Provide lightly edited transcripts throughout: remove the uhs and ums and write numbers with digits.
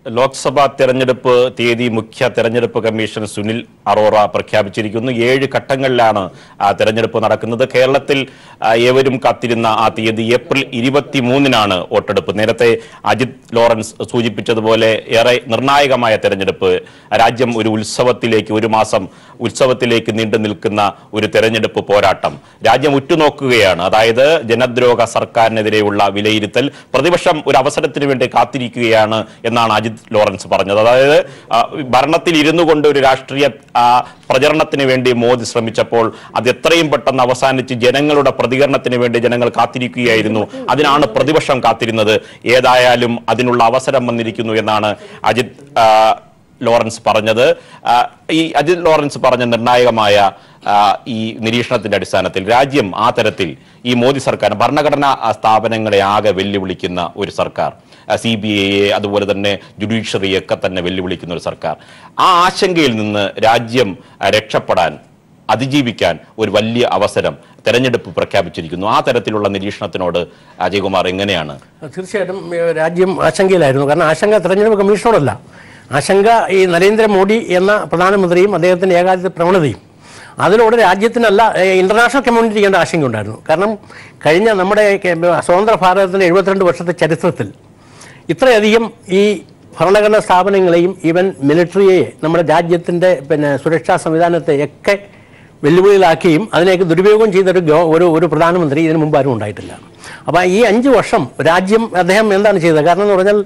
ലോക്സഭാ തെരഞ്ഞെടുപ്പ് തീയതി മുഖ്യ തെരഞ്ഞെടുപ്പ് കമ്മീഷൻ സുനിൽ അറോറ പ്രഖ്യാപിച്ചിരിക്കുന്നു. 7 ഘട്ടങ്ങളിലാണ് തെരഞ്ഞെടുപ്പ് നടക്കുന്നത്. കേരളത്തിൽ ഏവരും കാത്തിരുന്ന ആ തീയതി ഏപ്രിൽ 23-നാണ് വോട്ടെടുപ്പ്. നേരത്തെ അജിത് ലോറൻസ് സൂചിപ്പിച്ചതുപോലെ ഏറെ നിർണായകമായ തെരഞ്ഞെടുപ്പ്. രാജ്യം ഒരു ഉത്സവത്തിലേക്ക്, ഒരു മാസം ഉത്സവത്തിലേക്ക് നീണ്ടു നിൽക്കുന്ന ഒരു തെരഞ്ഞെടുപ്പ് പോരാട്ടം രാജ്യം ഉറ്റുനോക്കുകയാണ്. അതായത് ജനദ്രോഹ സർക്കാരിനെതിരെയുള്ള വിലയിരുത്തൽ. പ്രതിപക്ഷം ഒരു അവസരത്തിന് വേണ്ടി കാത്തിരിക്കുകയാണ് എന്നാണ് അജിത് ലോറൻസ് പറഞ്ഞത്. അതായത് ഭരണത്തിൽ ഇരുന്നു കൊണ്ട് ഒരു രാഷ്ട്രീയ പ്രചരണത്തിന് വേണ്ടി മോദി ശ്രമിച്ചപ്പോൾ അത് എത്രയും പെട്ടെന്ന് അവസാനിച്ച് ജനങ്ങളുടെ പ്രതികരണത്തിന് വേണ്ടി ജനങ്ങൾ കാത്തിരിക്കുകയായിരുന്നു. അതിനാണ് പ്രതിപക്ഷം കാത്തിരുന്നത്. ഏതായാലും അതിനുള്ള അവസരം വന്നിരിക്കുന്നു എന്നാണ് അജിത് ലോറൻസ് പറഞ്ഞത്. ഈ അജിത് ലോറൻസ് പറഞ്ഞ നിർണായകമായ ഈ നിരീക്ഷണത്തിന്റെ അടിസ്ഥാനത്തിൽ രാജ്യം ആ തരത്തിൽ ഈ മോദി സർക്കാർ ഭരണഘടനാ സ്ഥാപനങ്ങളെ ആകെ വെല്ലുവിളിക്കുന്ന ഒരു സർക്കാർ, CBI അതുപോലെ തന്നെ ജുഡീഷ്യറിയൊക്കെ തന്നെ വെല്ലുവിളിക്കുന്ന ഒരു സർക്കാർ, ആ ആശങ്കയിൽ നിന്ന് രാജ്യം രക്ഷപ്പെടാൻ, അതിജീവിക്കാൻ ഒരു വലിയ അവസരം തെരഞ്ഞെടുപ്പ് പ്രഖ്യാപിച്ചിരിക്കുന്നു. ആ തരത്തിലുള്ള നിരീക്ഷണത്തിനോട് അജയ്കുമാർ എങ്ങനെയാണ്? തീർച്ചയായിട്ടും രാജ്യം ആശങ്കയിലായിരുന്നു. കാരണം ആശങ്ക തെരഞ്ഞെടുപ്പ് കമ്മീഷനോടല്ല, ആശങ്ക ഈ നരേന്ദ്രമോദി എന്ന പ്രധാനമന്ത്രിയും അദ്ദേഹത്തിൻ്റെ ഏകാധിപത്യ പ്രവണതയും, അതിലൂടെ രാജ്യത്തിനല്ല ഇന്റർനാഷണൽ കമ്മ്യൂണിറ്റിക്ക് ചെയ്യേണ്ട ആശങ്കയുണ്ടായിരുന്നു. കാരണം കഴിഞ്ഞ നമ്മുടെ സ്വതന്ത്ര ഭാരതത്തിൻ്റെ 72 വർഷത്തെ ചരിത്രത്തിൽ ഇത്രയധികം ഈ ഭരണഘടനാ സ്ഥാപനങ്ങളെയും ഈവൻ മിലിറ്ററിയെ, നമ്മുടെ രാജ്യത്തിൻ്റെ സുരക്ഷാ സംവിധാനത്തെ ഒക്കെ വെല്ലുവിളികളാക്കുകയും അതിനെയൊക്കെ ദുരുപയോഗം ചെയ്തൊരു ഒരു പ്രധാനമന്ത്രി ഇതിനു മുമ്പ് ആരും ഉണ്ടായിട്ടില്ല. അപ്പോൾ ഈ 5 വർഷം രാജ്യം അദ്ദേഹം എന്താണ് ചെയ്തത്? കാരണം എന്ന് പറഞ്ഞാൽ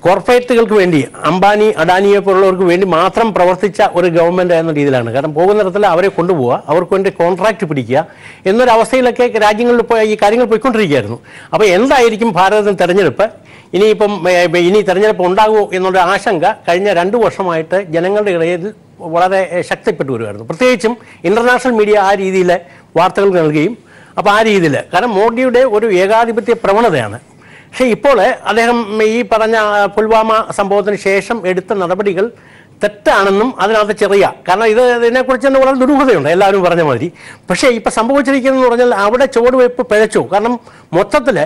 കോർപ്പറേറ്റുകൾക്ക് വേണ്ടി, അംബാനി അഡാനിയെ പോലുള്ളവർക്ക് വേണ്ടി മാത്രം പ്രവർത്തിച്ച ഒരു ഗവൺമെൻറ് എന്ന രീതിയിലാണ്. കാരണം പോകുന്നിടത്തിൽ അവരെ കൊണ്ടുപോവുക, അവർക്ക് വേണ്ടി കോൺട്രാക്റ്റ് പിടിക്കുക എന്നൊരവസ്ഥയിലൊക്കെ രാജ്യങ്ങളിൽ ഈ കാര്യങ്ങൾ പോയിക്കൊണ്ടിരിക്കുകയായിരുന്നു. അപ്പോൾ എന്തായിരിക്കും ഭാരതത്തിൽ തെരഞ്ഞെടുപ്പ്, ഇനി തെരഞ്ഞെടുപ്പ് ഉണ്ടാകുമോ എന്നുള്ള ആശങ്ക കഴിഞ്ഞ 2 വർഷമായിട്ട് ജനങ്ങളുടെ ഇടയിൽ വളരെ ശക്തിപ്പെട്ടു വരുമായിരുന്നു. പ്രത്യേകിച്ചും ഇൻ്റർനാഷണൽ മീഡിയ ആ രീതിയിൽ വാർത്തകൾ നൽകുകയും, അപ്പോൾ ആ രീതിയിൽ കാരണം മോഡിയുടെ ഒരു ഏകാധിപത്യ പ്രവണതയാണ്. പക്ഷേ ഇപ്പോൾ അദ്ദേഹം ഈ പറഞ്ഞ പുൽവാമ സംഭവത്തിന് ശേഷം എടുത്ത നടപടികൾ തെറ്റാണെന്നും അതിനകത്ത് ചെറിയ, കാരണം ഇതിനെക്കുറിച്ച് തന്നെ വളരെ ദുരൂഹതയുണ്ട് എല്ലാവരും പറഞ്ഞ മാതിരി. പക്ഷേ ഇപ്പം സംഭവിച്ചിരിക്കുന്നതെന്ന് പറഞ്ഞാൽ അവിടെ ചുവടുവയ്പ് പിഴച്ചു. കാരണം മൊത്തത്തിൽ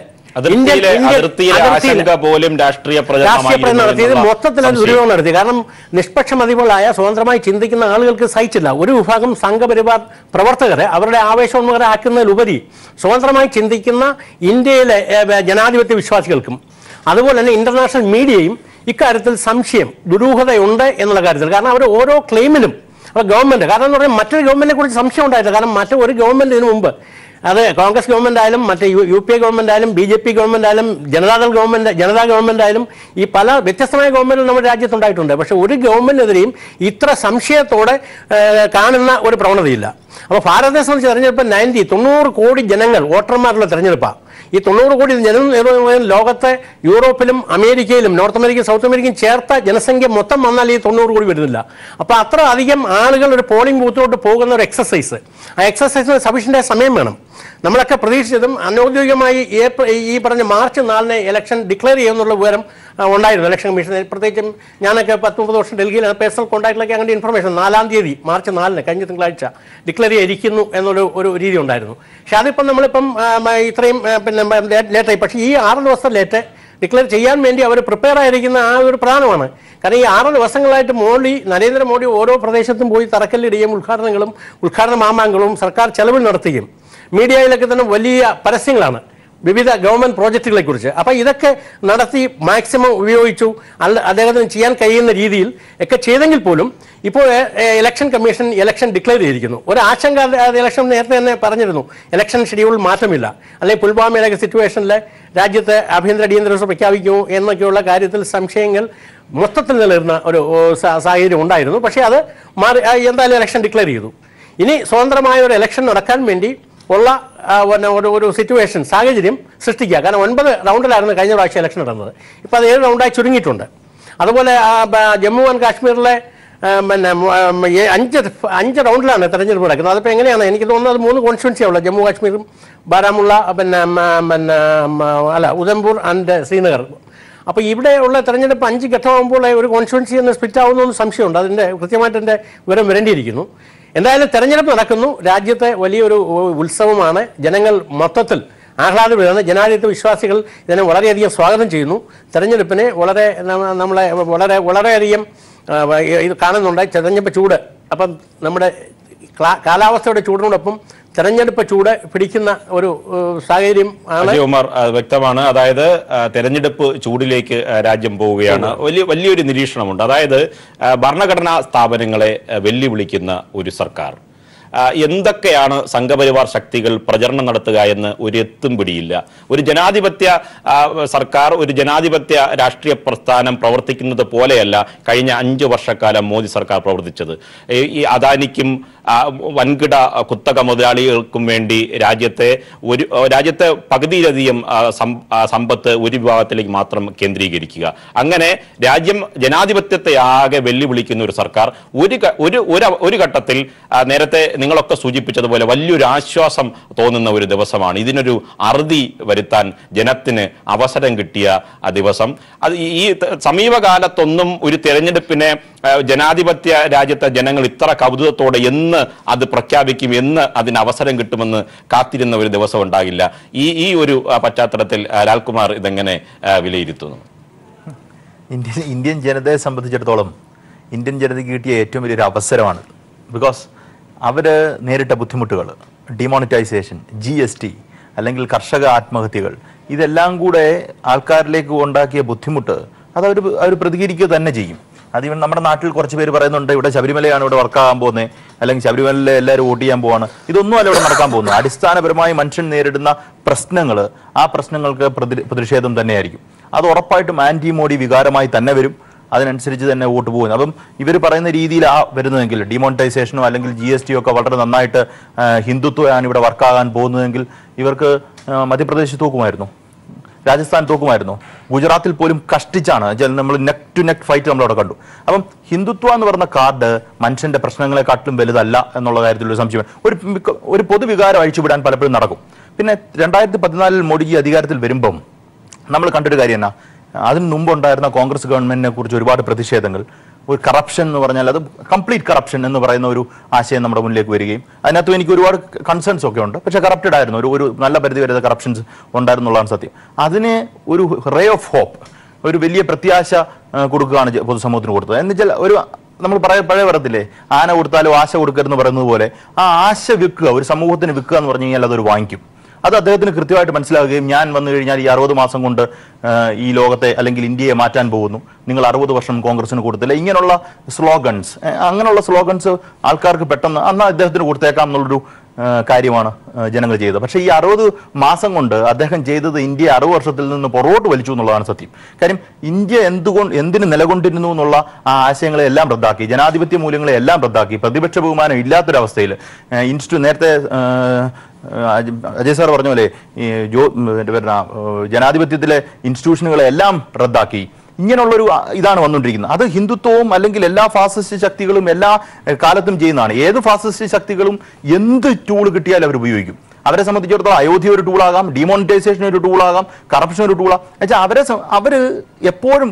നടത്തിയത് മൊത്തത്തിൽ ദുരുപയോഗം നടത്തി. കാരണം നിഷ്പക്ഷമതികളായ സ്വതന്ത്രമായി ചിന്തിക്കുന്ന ആളുകൾക്ക് സഹിച്ചില്ല. ഒരു വിഭാഗം സംഘപരിവാർ പ്രവർത്തകരെ അവരുടെ ആവേശോന്മുഖരെ ആക്കുന്നതിലുപരി സ്വതന്ത്രമായി ചിന്തിക്കുന്ന ഇന്ത്യയിലെ ജനാധിപത്യ വിശ്വാസികൾക്കും അതുപോലെ തന്നെ ഇന്റർനാഷണൽ മീഡിയയും ഇക്കാര്യത്തിൽ സംശയം, ദുരൂഹതയുണ്ട് എന്നുള്ള കാര്യത്തിൽ. കാരണം അവർ ഓരോ ക്ലെയിമിലും ഗവൺമെന്റ്, കാരണം എന്ന് പറഞ്ഞാൽ മറ്റൊരു ഗവൺമെന്റിനെ കുറിച്ച് സംശയം ഉണ്ടായിട്ടില്ല. കാരണം മറ്റൊരു ഗവൺമെന്റ് ഇതിനു മുമ്പ്, അത് കോൺഗ്രസ് ഗവൺമെന്റ് ആയാലും മറ്റേ UPA ഗവൺമെന്റ് ആയാലും BJP ഗവൺമെന്റ് ആയാലും ജനതാ ഗവൺമെന്റ് ആയാലും ഈ പല വ്യത്യസ്തമായ ഗവൺമെന്റുകൾ നമ്മുടെ രാജ്യത്തുണ്ടായിട്ടുണ്ട്. പക്ഷെ ഒരു ഗവൺമെന്റിനെതിരെയും ഇത്ര സംശയത്തോടെ കാണുന്ന ഒരു പ്രവണതയില്ല. അപ്പോൾ ഭാരതത്തെ സംബന്ധിച്ച് തെരഞ്ഞെടുപ്പ് 90 കോടി ജനങ്ങൾ വോട്ടർമാരുള്ള തെരഞ്ഞെടുപ്പാണ്. ഈ 90 കോടി ജനം ലോകത്തെ യൂറോപ്പിലും അമേരിക്കയിലും നോർത്ത് അമേരിക്കയും സൗത്ത് അമേരിക്കയും ചേർത്ത ജനസംഖ്യ മൊത്തം വന്നാൽ ഈ 90 കോടി വരുന്നില്ല. അപ്പോൾ അത്ര അധികം ആളുകൾ ഒരു പോളിംഗ് ബൂത്തിലോട്ട് പോകുന്ന ഒരു എക്സസൈസ്, ആ എക്സസൈസിന് സഫീഷ്യൻ്റായ സമയം വേണം. നമ്മളൊക്കെ പ്രതീക്ഷിച്ചതും അനൗദ്യോഗികമായി ഈ പറഞ്ഞ മാർച്ച് 4-ന് ഇലക്ഷൻ ഡിക്ലെയർ ചെയ്യുമെന്നുള്ള വിവരം ഉണ്ടായിരുന്നു ഇലക്ഷൻ കമ്മീഷൻ. പ്രത്യേകിച്ചും ഞാനൊക്കെ 10-30 വർഷം ഡൽഹിയിലാണ്, പേഴ്സണൽ കോൺടാക്റ്റിലൊക്കെ അങ്ങനെ ഇൻഫർമേഷൻ 4-ാം തീയതി മാർച്ച് 4-ന് കഴിഞ്ഞ തിങ്കളാഴ്ച ഡിക്ലെയർ ചെയ്തിരിക്കുന്നു എന്നൊരു രീതി ഉണ്ടായിരുന്നു. പക്ഷെ അതിപ്പം നമ്മളിപ്പം ഇത്രയും ലേറ്റായി. പക്ഷേ ഈ 6 ദിവസത്തെ ലേറ്റ് ഡിക്ലെയർ ചെയ്യാൻ വേണ്ടി അവർ പ്രിപ്പയർ ആയിരിക്കുന്ന ആ ഒരു പ്രധാനമാണ്. കാരണം ഈ 6 ദിവസങ്ങളായിട്ട് നരേന്ദ്രമോദി ഓരോ പ്രദേശത്തും പോയി തറക്കല്ലിടുകയും ഉദ്ഘാടന മാമാങ്കങ്ങളും സർക്കാർ ചെലവിൽ നടത്തുകയും മീഡിയയിലൊക്കെ തന്നെ വലിയ പരസ്യങ്ങളാണ് വിവിധ ഗവൺമെന്റ് പ്രോജക്റ്റുകളെ കുറിച്ച്. അപ്പോൾ ഇതൊക്കെ നടത്തി മാക്സിമം ഉപയോഗിച്ചു. അദ്ദേഹത്തിന് ചെയ്യാൻ കഴിയുന്ന രീതിയിൽ ഒക്കെ ചെയ്തെങ്കിൽ പോലും ഇപ്പോൾ ഇലക്ഷൻ കമ്മീഷൻ ഇലക്ഷൻ ഡിക്ലെയർ ചെയ്തിരിക്കുന്നു. ഒരു ആശങ്ക ഇലക്ഷൻ നേരത്തെ തന്നെ പറഞ്ഞിരുന്നു, ഇലക്ഷൻ ഷെഡ്യൂളിൽ മാറ്റമില്ല, അല്ലെങ്കിൽ പുൽവാമയിലൊക്കെ സിറ്റുവേഷനിൽ രാജ്യത്ത് ആഭ്യന്തര അടിയന്തര ദിവസം പ്രഖ്യാപിക്കുമോ എന്നൊക്കെയുള്ള കാര്യത്തിൽ സംശയങ്ങൾ മൊത്തത്തിൽ നിലനിർന്ന ഒരു സാഹചര്യം ഉണ്ടായിരുന്നു. പക്ഷേ അത് എന്തായാലും ഇലക്ഷൻ ഡിക്ലെയർ ചെയ്തു. ഇനി സ്വതന്ത്രമായ ഒരു ഇലക്ഷൻ നടക്കാൻ വേണ്ടി ഉള്ള ഒരു സിറ്റുവേഷൻ സാഹചര്യം സൃഷ്ടിക്കുക. കാരണം 9 റൗണ്ടിലായിരുന്നു കഴിഞ്ഞ പ്രാവശ്യം ഇലക്ഷൻ നടന്നത്. ഇപ്പോൾ അത് 7 റൗണ്ടായി ചുരുങ്ങിയിട്ടുണ്ട്. അതുപോലെ ജമ്മു ആൻഡ് കാശ്മീരിലെ 5 റൗണ്ടിലാണ് തെരഞ്ഞെടുപ്പ് നടക്കുന്നത്. അതിപ്പോൾ എങ്ങനെയാണ് എനിക്ക് തോന്നുന്നത് 3 കോൺസ്റ്റിറ്റ്യുവൻസിയാണുള്ളത്, ജമ്മു കാശ്മീരും ബാരാമുള്ള ഉധംപൂർ ആൻഡ് ശ്രീനഗർ. അപ്പോൾ ഇവിടെയുള്ള തെരഞ്ഞെടുപ്പ് 5 ഘട്ടമാകുമ്പോൾ ഒരു കോൺസ്റ്റിറ്റ്യുവൻസി എന്ന് സ്പ്ലിറ്റ് ആവുന്നതെന്ന് സംശയമുണ്ട്. അതിൻ്റെ കൃത്യമായിട്ട് എൻ്റെ വിവരം വരേണ്ടിയിരിക്കുന്നു. എന്തായാലും തെരഞ്ഞെടുപ്പ് നടക്കുന്നു. രാജ്യത്തെ വലിയൊരു ഉത്സവമാണ്. ജനങ്ങൾ മൊത്തത്തിൽ ആഹ്ലാദമാണ്. ജനാധിപത്യ വിശ്വാസികൾ ഇതിനെ വളരെയധികം സ്വാഗതം ചെയ്യുന്നു. തെരഞ്ഞെടുപ്പിനെ നമ്മളെ വളരെയധികം ഇത് കാണുന്നുണ്ട്. തെരഞ്ഞെടുപ്പ് ചൂട്, അപ്പം നമ്മുടെ കാലാവസ്ഥയുടെ ചൂടിനോടൊപ്പം തെരഞ്ഞെടുപ്പ് ചൂട് പിടിക്കുന്ന ഒരു സാഹചര്യം ആണ്. ഉമർ, വ്യക്തമാണ്. അതായത് തെരഞ്ഞെടുപ്പ് ചൂടിലേക്ക് രാജ്യം പോവുകയാണ്. വലിയൊരു നിരീക്ഷണമുണ്ട്. അതായത് ഭരണഘടനാ സ്ഥാപനങ്ങളെ വെല്ലുവിളിക്കുന്ന ഒരു സർക്കാർ. എന്തൊക്കെയാണ് സംഘപരിവാർ ശക്തികൾ പ്രചരണം നടത്തുക എന്ന് ഒരു എത്തും പിടിയില്ല. ഒരു ജനാധിപത്യ സർക്കാർ, ഒരു ജനാധിപത്യ രാഷ്ട്രീയ പ്രസ്ഥാനം പ്രവർത്തിക്കുന്നത് പോലെയല്ല കഴിഞ്ഞ 5 വർഷക്കാലം മോദി സർക്കാർ പ്രവർത്തിച്ചത്. ഈ അദാനിക്കും വൻകിട കുത്തക മുതലാളികൾക്കും വേണ്ടി രാജ്യത്തെ പകുതിയിലധികം സമ്പത്ത് ഒരു വിഭാഗത്തിലേക്ക് മാത്രം കേന്ദ്രീകരിക്കുക. അങ്ങനെ രാജ്യം ജനാധിപത്യത്തെ ആകെ വെല്ലുവിളിക്കുന്ന ഒരു സർക്കാർ ഒരു ഘട്ടത്തിൽ നേരത്തെ നിങ്ങളൊക്കെ സൂചിപ്പിച്ചതുപോലെ വലിയൊരു ആശ്വാസം തോന്നുന്ന ഒരു ദിവസമാണ്. ഇതിനൊരു അറുതി വരുത്താൻ ജനത്തിന് അവസരം കിട്ടിയ ദിവസം. അത് ഈ സമീപകാലത്തൊന്നും ഒരു തെരഞ്ഞെടുപ്പിനെ ജനാധിപത്യ രാജ്യത്തെ ജനങ്ങൾ ഇത്ര കൗതുകത്തോടെ എന്ന് അത് പ്രഖ്യാപിക്കും, എന്ന് അതിന് അവസരം കിട്ടുമെന്ന് കാത്തിരുന്ന ഒരു ദിവസം ഉണ്ടാകില്ല. ഈ ഒരു പശ്ചാത്തലത്തിൽ ലാൽകുമാർ ഇതെങ്ങനെ വിലയിരുത്തുന്നു? ഇന്ത്യൻ ജനതയെ സംബന്ധിച്ചിടത്തോളം ഇന്ത്യൻ ജനതയ്ക്ക് കിട്ടിയ ഏറ്റവും വലിയൊരു അവസരമാണ്. ബിക്കോസ് അവർ നേരിട്ട ബുദ്ധിമുട്ടുകൾ, ഡിമോണിറ്റൈസേഷൻ, GST, അല്ലെങ്കിൽ കർഷക ആത്മഹത്യകൾ, ഇതെല്ലാം കൂടെ ആൾക്കാരിലേക്ക് ഉണ്ടാക്കിയ ബുദ്ധിമുട്ട് അത് അവർ പ്രതികരിക്കുക തന്നെ ചെയ്യും. അത് ഇവൻ നമ്മുടെ നാട്ടിൽ കുറച്ച് പേര് പറയുന്നുണ്ട്, ഇവിടെ ശബരിമലയാണ് ഇവിടെ വർക്കാകാൻ പോകുന്നത്, അല്ലെങ്കിൽ ശബരിമലയിൽ എല്ലാവരും വോട്ട് ചെയ്യാൻ പോവാണ്. ഇതൊന്നും അല്ല ഇവിടെ നടക്കാൻ പോകുന്നത്. അടിസ്ഥാനപരമായി മനുഷ്യൻ നേരിടുന്ന പ്രശ്നങ്ങൾ, ആ പ്രശ്നങ്ങൾക്ക് പ്രതിഷേധം തന്നെയായിരിക്കും. അത് ഉറപ്പായിട്ടും ആന്റി മോഡി വികാരമായി തന്നെ വരും. അതിനനുസരിച്ച് തന്നെ വോട്ട് പോകുന്നു. അപ്പം ഇവർ പറയുന്ന രീതിയിൽ വരുന്നതെങ്കിൽ ഡിമോണിറ്റൈസേഷനോ അല്ലെങ്കിൽ GST ഒക്കെ വളരെ നന്നായിട്ട് ഹിന്ദുത്വമാണ് ഇവിടെ വർക്കാകാൻ പോകുന്നതെങ്കിൽ ഇവർക്ക് മധ്യപ്രദേശ് തൂക്കുമായിരുന്നു, രാജസ്ഥാൻ തൂക്കുമായിരുന്നു, ഗുജറാത്തിൽ പോലും കഷ്ടിച്ചാണ്. നമ്മൾ നെക്ക് ടു നെക്ക് ഫൈറ്റ് നമ്മളവിടെ കണ്ടു. അപ്പം ഹിന്ദുത്വ എന്ന് പറഞ്ഞ കാർഡ് മനുഷ്യന്റെ പ്രശ്നങ്ങളെക്കാട്ടിലും വലുതല്ല എന്നുള്ള കാര്യത്തിലൊരു സംശയം. ഒരു പൊതുവികാരം അഴിച്ചുവിടാൻ പലപ്പോഴും നടക്കും. പിന്നെ 2014 മോഡിജി അധികാരത്തിൽ വരുമ്പം നമ്മൾ കണ്ടൊരു കാര്യം എന്നാ, അതിന് മുമ്പുണ്ടായിരുന്ന കോൺഗ്രസ് ഗവൺമെന്റിനെ കുറിച്ച് ഒരുപാട് പ്രതിഷേധങ്ങൾ, ഒരു കറപ്ഷൻ എന്ന് പറഞ്ഞാൽ അത് കംപ്ലീറ്റ് കറപ്ഷൻ എന്ന് പറയുന്ന ഒരു ആശയം നമ്മുടെ മുന്നിലേക്ക് വരികയും അതിനകത്തും എനിക്ക് ഒരുപാട് കൺസേൺസ് ഒക്കെ ഉണ്ട്. പക്ഷേ കറപ്റ്റഡ് ആയിരുന്നു, ഒരു നല്ല പരിധി വരെ കറപ്ഷൻസ് ഉണ്ടായിരുന്നുള്ളതാണ് സത്യം. അതിന് ഒരു റേ ഓഫ് ഹോപ്പ്, ഒരു വലിയ പ്രത്യാശ കൊടുക്കുകയാണ് പൊതുസമൂഹത്തിന് കൊടുത്തത്. എന്നുവെച്ചാൽ നമ്മൾ പഴയ പറയത്തില്ലേ, ആന കൊടുത്താലും ആശ കൊടുക്കരുതെന്ന് പറയുന്നത് പോലെ ആ ആശ വിൽക്കുക, ഒരു സമൂഹത്തിന് വിൽക്കുക എന്ന് പറഞ്ഞു കഴിഞ്ഞാൽ അതൊരു വാങ്ങിക്കും. അത് അദ്ദേഹത്തിന് കൃത്യമായിട്ട് മനസ്സിലാവുകയും ഞാൻ വന്നു കഴിഞ്ഞാൽ ഈ 60 മാസം കൊണ്ട് ഈ ലോകത്തെ അല്ലെങ്കിൽ ഇന്ത്യയെ മാറ്റാൻ പോകുന്നു, നിങ്ങൾ 60 വർഷം കോൺഗ്രസിന് കൊടുത്തില്ല, ഇങ്ങനെയുള്ള സ്ലോഗൻസ്, അങ്ങനെയുള്ള സ്ലോഗൻസ് ആൾക്കാർക്ക് പെട്ടെന്ന് അന്ന് അദ്ദേഹത്തിന് കൊടുത്തേക്കാം എന്നുള്ളൊരു കാര്യമാണ് ജനങ്ങൾ ചെയ്തത്. പക്ഷേ ഈ 60 മാസം കൊണ്ട് അദ്ദേഹം ചെയ്തത് ഇന്ത്യ 60 വർഷത്തിൽ നിന്ന് പുറകോട്ട് വലിച്ചു എന്നുള്ളതാണ് സത്യം. കാര്യം ഇന്ത്യ എന്തിന് നിലകൊണ്ടിരുന്നു എന്നുള്ള ആ ആശയങ്ങളെ എല്ലാം റദ്ദാക്കി, ജനാധിപത്യ മൂല്യങ്ങളെ എല്ലാം റദ്ദാക്കി, പ്രതിപക്ഷ ബഹുമാനം ഇല്ലാത്തൊരവസ്ഥയിൽ നേരത്തെ അജയ് സാർ പറഞ്ഞ പോലെ ഈ ജനാധിപത്യത്തിലെ ഇൻസ്റ്റിറ്റ്യൂഷനുകളെ എല്ലാം റദ്ദാക്കി. ഇങ്ങനെയുള്ളൊരു ഇതാണ് വന്നുകൊണ്ടിരിക്കുന്നത്. അത് ഹിന്ദുത്വവും അല്ലെങ്കിൽ എല്ലാ ഫാസിസ്റ്റ് ശക്തികളും എല്ലാ കാലത്തും ചെയ്യുന്നതാണ്. ഏത് ഫാസിസ്റ്റ് ശക്തികളും എന്ത് ടൂൾ കിട്ടിയാലും അവർ ഉപയോഗിക്കും. അവരെ സംബന്ധിച്ചിടത്തോളം അയോധ്യ ഒരു ടൂളാകാം, ഡിമോണിറ്റൈസേഷൻ ഒരു ടൂളാകാം, കറപ്ഷൻ ഒരു ടൂളാകാം. എന്നുവെച്ചാൽ അവർ എപ്പോഴും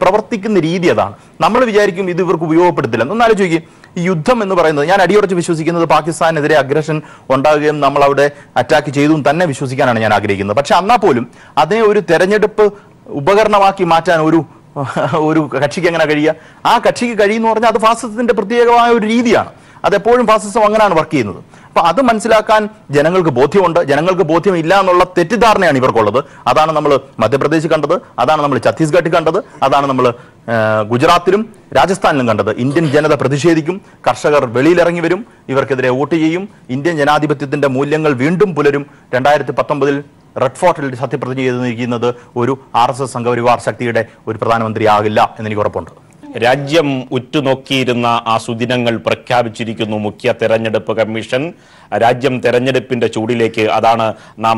പ്രവർത്തിക്കുന്ന രീതി അതാണ്. നമ്മൾ വിചാരിക്കും ഇത് ഇവർക്ക് ഉപയോഗപ്പെടുത്തില്ല. ഒന്ന് ആലോചിക്കും, ഈ യുദ്ധം എന്ന് പറയുന്നത്, ഞാൻ അടിയുറച്ച് വിശ്വസിക്കുന്നത് പാകിസ്ഥാനെതിരെ അഗ്രഷൻ ഉണ്ടാകുകയും നമ്മൾ അവിടെ അറ്റാക്ക് ചെയ്തും തന്നെ വിശ്വസിക്കാനാണ് ഞാൻ ആഗ്രഹിക്കുന്നത്. പക്ഷെ എന്നാൽ പോലും അതിനെ ഒരു തെരഞ്ഞെടുപ്പ് ഉപകരണമാക്കി മാറ്റാൻ ഒരു കക്ഷിക്ക് എങ്ങനെ കഴിയുക? ആ കക്ഷിക്ക് കഴിയുമെന്ന് പറഞ്ഞാൽ അത് ഫാസിസത്തിന്റെ പ്രത്യേകമായ ഒരു രീതിയാണ്. അതെപ്പോഴും ഫാസിസം അങ്ങനെയാണ് വർക്ക് ചെയ്യുന്നത്. അപ്പൊ അത് മനസ്സിലാക്കാൻ ജനങ്ങൾക്ക് ബോധ്യമുണ്ട്. ജനങ്ങൾക്ക് ബോധ്യമില്ല എന്നുള്ള തെറ്റിദ്ധാരണയാണ് ഇവർക്കുള്ളത്. അതാണ് നമ്മൾ മധ്യപ്രദേശിൽ കണ്ടത്, അതാണ് നമ്മൾ ഛത്തീസ്ഗഡിൽ കണ്ടത്, അതാണ് നമ്മൾ ഗുജറാത്തിലും രാജസ്ഥാനിലും കണ്ടത്. ഇന്ത്യൻ ജനത പ്രതിഷേധിക്കും, കർഷകർ വെളിയിലിറങ്ങി വരും, ഇവർക്കെതിരെ വോട്ട് ചെയ്യും, ഇന്ത്യൻ ജനാധിപത്യത്തിന്റെ മൂല്യങ്ങൾ വീണ്ടും പുലരും. 2019 റെഡ് ഫോർട്ടിൽ സത്യപ്രതിജ്ഞ ചെയ്തിരിക്കുന്നത് ഒരു RSS സംഘപരിവാർ ശക്തിയുടെ ഒരു പ്രധാനമന്ത്രി ആകില്ല എന്നെനിക്ക് ഉറപ്പുണ്ട്. രാജ്യം ഉറ്റുനോക്കിയിരുന്ന ആ സുദിനങ്ങൾ പ്രഖ്യാപിച്ചിരിക്കുന്നു മുഖ്യ തെരഞ്ഞെടുപ്പ് കമ്മീഷൻ. രാജ്യം തെരഞ്ഞെടുപ്പിന്റെ ചൂടിലേക്ക്, അതാണ് നാം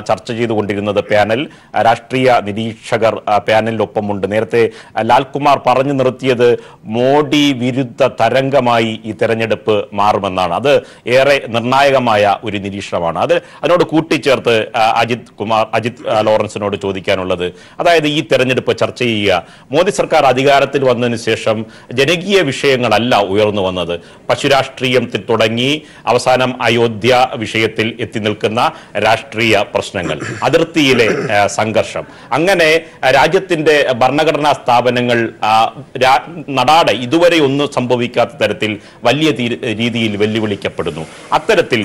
ചർച്ച ചെയ്തുകൊണ്ടിരുന്നത് പാനൽ. രാഷ്ട്രീയ നിരീക്ഷകർ പാനലിനൊപ്പമുണ്ട്. നേരത്തെ ലാൽകുമാർ പറഞ്ഞു നിർത്തിയത് മോഡി വിരുദ്ധ തരംഗമായി ഈ തെരഞ്ഞെടുപ്പ് മാറുമെന്നാണ്. അത് ഏറെ നിർണായകമായ ഒരു നിരീക്ഷണമാണ്. അതിനോട് കൂട്ടിച്ചേർത്ത് അജിത് ലോറൻസിനോട് ചോദിക്കാനുള്ളത്, അതായത് ഈ തെരഞ്ഞെടുപ്പ് ചർച്ച ചെയ്യുക, മോദി സർക്കാർ അധികാരത്തിൽ വന്നതിന് ശേഷം ജനകീയ വിഷയങ്ങളല്ല ഉയർന്നു വന്നത്. പശുരാഷ്ട്രീയത്തിൽ തുടങ്ങി അവസാനം അയോധ്യ വിഷയത്തിൽ എത്തി നിൽക്കുന്ന രാഷ്ട്രീയ പ്രശ്നങ്ങൾ, അതിർത്തിയിലെ സംഘർഷം, അങ്ങനെ രാജ്യത്തിന്റെ ഭരണഘടനാ സ്ഥാപനങ്ങൾ നടാടെ ഇതുവരെ ഒന്നും സംഭവിക്കാത്ത തരത്തിൽ വലിയ രീതിയിൽ വെല്ലുവിളിക്കപ്പെടുന്നു. അത്തരത്തിൽ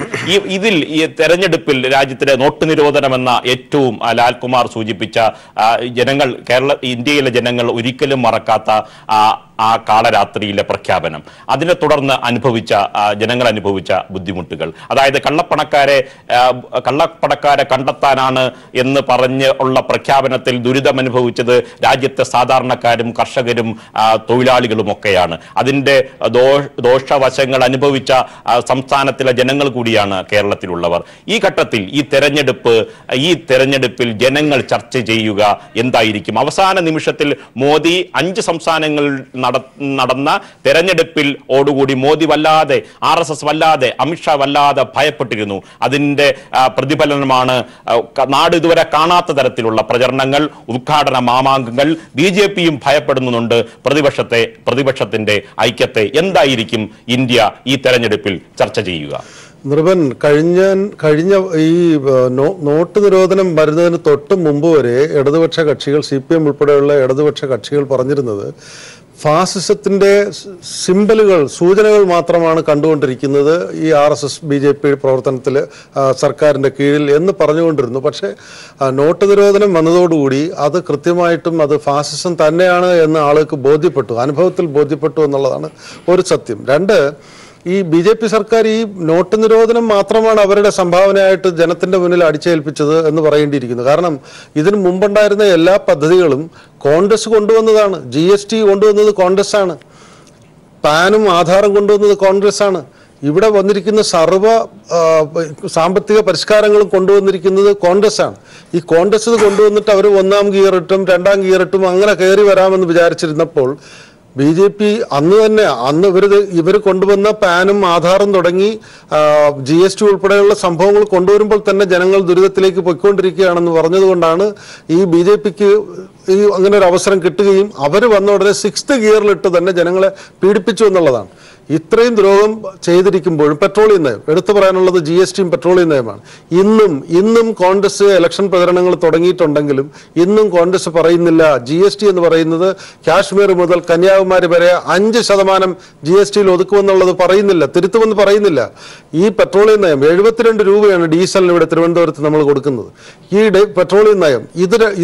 ഇതിൽ ഈ തെരഞ്ഞെടുപ്പിൽ രാജ്യത്തിലെ നോട്ട് നിരോധനം എന്ന ഏറ്റവും ലാൽകുമാർ സൂചിപ്പിച്ച ഇന്ത്യയിലെ ജനങ്ങൾ ഒരിക്കലും മറക്കാത്ത ആ കാളരാത്രിയിലെ പ്രഖ്യാപനം, അതിനെ തുടർന്ന് ജനങ്ങൾ അനുഭവിച്ച ബുദ്ധിമുട്ടുകൾ, അതായത് കള്ളപ്പണക്കാരെ കണ്ടെത്താനാണ് എന്ന് പറഞ്ഞ് ഉള്ള പ്രഖ്യാപനത്തിൽ ദുരിതമനുഭവിച്ചത് രാജ്യത്തെ സാധാരണക്കാരും കർഷകരും തൊഴിലാളികളും ഒക്കെയാണ്. അതിൻ്റെ ദോഷവശങ്ങൾ അനുഭവിച്ച സംസ്ഥാനത്തിലെ ജനങ്ങൾ കൂടിയാണ് കേരളത്തിലുള്ളവർ. ഈ ഘട്ടത്തിൽ ഈ തെരഞ്ഞെടുപ്പിൽ ജനങ്ങൾ ചർച്ച ചെയ്യുക എന്തായിരിക്കും? അവസാന നിമിഷത്തിൽ മോദി 5 സംസ്ഥാനങ്ങളിൽ നടന്ന തെരഞ്ഞെടുപ്പിൽ ഓടുകൂടി മോദി വല്ലാതെ, RSS വല്ലാതെ, അമിത്ഷാ വല്ലാതെ ഭയപ്പെട്ടിരുന്നു. അതിന്റെ പ്രതിഫലനമാണ് നാട് ഇതുവരെ കാണാത്ത തരത്തിലുള്ള പ്രചരണങ്ങൾ, ഉദ്ഘാടന മാമാങ്കങ്ങൾ. BJPയും ഭയപ്പെടുന്നുണ്ട് പ്രതിപക്ഷത്തിന്റെ ഐക്യത്തെ. എന്തായിരിക്കും ഇന്ത്യ ഈ തെരഞ്ഞെടുപ്പിൽ ചർച്ച ചെയ്യുക? നിർഭൻ, കഴിഞ്ഞ ഈ നോട്ട് നിരോധനം വരുന്നതിന് തൊട്ട് മുമ്പ് വരെ ഇടതുപക്ഷ കക്ഷികൾ, CPM ഉൾപ്പെടെയുള്ള ഇടതുപക്ഷ കക്ഷികൾ പറഞ്ഞിരുന്നത് ഫാസിസത്തിന്റെ സിംബലുകൾ, സൂചനകൾ മാത്രമാണ് കണ്ടുകൊണ്ടിരിക്കുന്നത് ഈ RSS BJP പ്രവർത്തനത്തിൽ സർക്കാരിൻ്റെ കീഴിൽ എന്ന് പറഞ്ഞുകൊണ്ടിരുന്നു. പക്ഷേ നോട്ട് നിരോധനം വന്നതോടുകൂടി അത് കൃത്യമായിട്ടും അത് ഫാസിസം തന്നെയാണ് എന്ന് ആൾക്ക് ബോധ്യപ്പെട്ടു, അനുഭവത്തിൽ ബോധ്യപ്പെട്ടു എന്നുള്ളതാണ് ഒരു സത്യം. 2, ഈ BJP സർക്കാർ ഈ നോട്ട് നിരോധനം മാത്രമാണ് അവരുടെ സംഭാവനയായിട്ട് ജനത്തിന്റെ മുന്നിൽ അടിച്ചേൽപ്പിച്ചത് എന്ന് പറയേണ്ടിയിരിക്കുന്നു. കാരണം ഇതിനു മുമ്പുണ്ടായിരുന്ന എല്ലാ പദ്ധതികളും കോൺഗ്രസ് കൊണ്ടുവന്നതാണ്. GST കൊണ്ടുവന്നത് കോൺഗ്രസ് ആണ്, പാനും ആധാറും കൊണ്ടുവന്നത് കോൺഗ്രസ് ആണ്. ഇവിടെ വന്നിരിക്കുന്ന സർവ്വ സാമ്പത്തിക പരിഷ്കാരങ്ങളും കൊണ്ടുവന്നിരിക്കുന്നത് കോൺഗ്രസ് ആണ്. ഈ കോൺഗ്രസ് കൊണ്ടുവന്നിട്ട് അവർ 1ാം ഗിയറിട്ടും 2ാം ഗിയറിട്ടും അങ്ങനെ കയറി വരാമെന്ന് വിചാരിച്ചിരുന്നപ്പോൾ BJP അന്ന് ഇവർ കൊണ്ടുവന്ന പാനും ആധാറും തുടങ്ങി GST ഉൾപ്പെടെയുള്ള സംഭവങ്ങൾ കൊണ്ടുവരുമ്പോൾ തന്നെ ജനങ്ങൾ ദുരിതത്തിലേക്ക് പൊയ്ക്കൊണ്ടിരിക്കുകയാണെന്ന് പറഞ്ഞതുകൊണ്ടാണ് ഈ BJPക്ക് അങ്ങനെ ഒരു അവസരം കിട്ടുകയും അവർ വന്ന ഉടനെ 6th ഗിയറിലിട്ട് തന്നെ ജനങ്ങളെ പീഡിപ്പിച്ചു എന്നുള്ളതാണ്. ഇത്രയും ദ്രോഹം ചെയ്തിരിക്കുമ്പോഴും പെട്രോളിയം നയം എടുത്തു പറയാനുള്ളത് GSTയും പെട്രോളിയം നയമാണ്. ഇന്നും കോൺഗ്രസ് ഇലക്ഷൻ പ്രചരണങ്ങൾ തുടങ്ങിയിട്ടുണ്ടെങ്കിലും ഇന്നും കോൺഗ്രസ് പറയുന്നില്ല GST എന്ന് പറയുന്നത് കാശ്മീർ മുതൽ കന്യാകുമാരി വരെ 5% GSTയിൽ ഒതുക്കുമെന്നുള്ളത് പറയുന്നില്ല, തിരുത്തുമെന്ന് പറയുന്നില്ല. ഈ പെട്രോളിയം നയം 72 രൂപയാണ് ഡീസലിന് ഇവിടെ തിരുവനന്തപുരത്ത് നമ്മൾ കൊടുക്കുന്നത്. ഈ പെട്രോളിയം നയം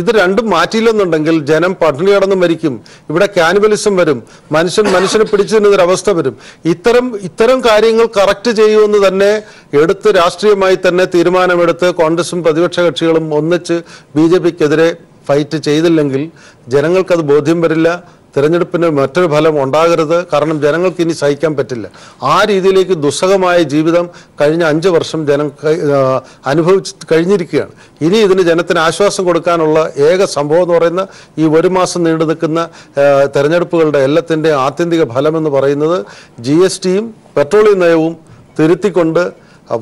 ഇത് രണ്ടും മാറ്റിയില്ലെന്നുണ്ടെങ്കിൽ ജനം പട്ടിണി കടന്ന് മരിക്കും, ഇവിടെ കാനിബലിസം വരും, മനുഷ്യനെ പിടിച്ചു തിന്നുന്നൊരവസ്ഥ വരും. ഇത്തരം കാര്യങ്ങൾ കറക്റ്റ് ചെയ്യുമെന്ന് തന്നെ രാഷ്ട്രീയമായി തന്നെ തീരുമാനമെടുത്ത് കോൺഗ്രസും പ്രതിപക്ഷ കക്ഷികളും ഒന്നിച്ച് BJPക്കെതിരെ ഫൈറ്റ് ചെയ്തില്ലെങ്കിൽ ജനങ്ങൾക്കത് ബോധ്യം വരില്ല. തെരഞ്ഞെടുപ്പിന് മറ്റൊരു ഫലം ഉണ്ടാകരുത്. കാരണം ജനങ്ങൾക്ക് ഇനി സഹിക്കാൻ പറ്റില്ല. ആ രീതിയിലേക്ക് ദുസ്സഹമായ ജീവിതം കഴിഞ്ഞ 5 വർഷം ജനം അനുഭവിച്ച് കഴിഞ്ഞിരിക്കുകയാണ്. ഇനി ഇതിന് ജനത്തിന് ആശ്വാസം കൊടുക്കാനുള്ള ഏക സംഭവം എന്ന് പറയുന്ന ഈ 1 മാസം നീണ്ടു നിൽക്കുന്ന തെരഞ്ഞെടുപ്പുകളുടെ എല്ലാത്തിൻ്റെ ആത്യന്തിക ഫലമെന്ന് പറയുന്നത് GSTയും പെട്രോളിയം നയവും തിരുത്തിക്കൊണ്ട്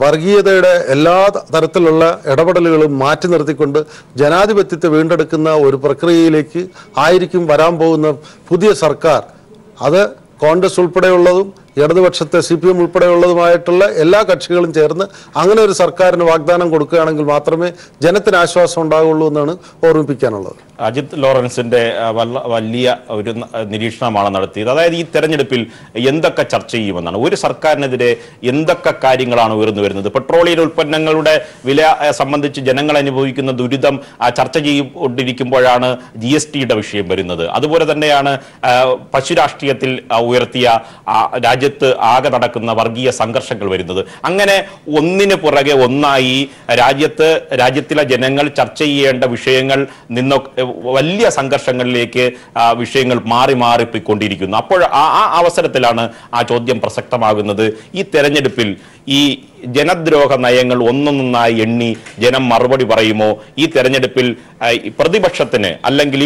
വർഗീയതയുടെ എല്ലാ തരത്തിലുള്ള ഇടപെടലുകളും മാറ്റി നിർത്തിക്കൊണ്ട് ജനാധിപത്യത്തെ വീണ്ടെടുക്കുന്ന ഒരു പ്രക്രിയയിലേക്ക് ആയിരിക്കും വരാൻ പോകുന്ന പുതിയ സർക്കാർ. അത് കോൺഗ്രസ് ഉൾപ്പെടെയുള്ളതും ഇടതുപക്ഷത്തെ CPM ഉൾപ്പെടെയുള്ളതുമായിട്ടുള്ള എല്ലാ കക്ഷികളും ചേർന്ന് അങ്ങനെ ഒരു സർക്കാരിന് വാഗ്ദാനം കൊടുക്കുകയാണെങ്കിൽ മാത്രമേ ജനത്തിന് ആശ്വാസം ഉണ്ടാകുള്ളൂ എന്നാണ് ഓർമ്മിപ്പിക്കാനുള്ളത്. അജിത് ലോറൻസിന്റെ വലിയ ഒരു നിരീക്ഷണമാണ് നടത്തിയത്. അതായത് ഈ തെരഞ്ഞെടുപ്പിൽ എന്തൊക്കെ ചർച്ച ചെയ്യുമെന്നാണ്. ഒരു സർക്കാരിനെതിരെ എന്തൊക്കെ കാര്യങ്ങളാണ് ഉയർന്നു വരുന്നത്? പെട്രോളിയം ഉൽപ്പന്നങ്ങളുടെ വില സംബന്ധിച്ച് ജനങ്ങൾ അനുഭവിക്കുന്ന ദുരിതം ചർച്ച ചെയ്തുകൊണ്ടിരിക്കുമ്പോഴാണ് GSTയുടെ വിഷയം വരുന്നത്. അതുപോലെ തന്നെയാണ് പശുരാഷ്ട്രീയത്തിൽ ഉയർത്തിയ രാജ്യത്ത് ആകെ നടക്കുന്ന വർഗീയ സംഘർഷങ്ങൾ വരുന്നത്. അങ്ങനെ ഒന്നിന് പുറകെ ഒന്നായി രാജ്യത്തിലെ ജനങ്ങൾ ചർച്ച ചെയ്യേണ്ട വിഷയങ്ങൾ വലിയ സംഘർഷങ്ങളിലേക്ക് വിഷയങ്ങൾ മാറിപ്പോയിക്കൊണ്ടിരിക്കുന്നു. അപ്പോൾ ആ അവസരത്തിലാണ് ആ ചോദ്യം പ്രസക്തമാകുന്നത്. ഈ തെരഞ്ഞെടുപ്പിൽ ഈ ജനദ്രോഹ നയങ്ങൾ ഒന്നൊന്നായി എണ്ണി ജനം മറുപടി പറയുമോ? ഈ തെരഞ്ഞെടുപ്പിൽ പ്രതിപക്ഷത്തിന് അല്ലെങ്കിൽ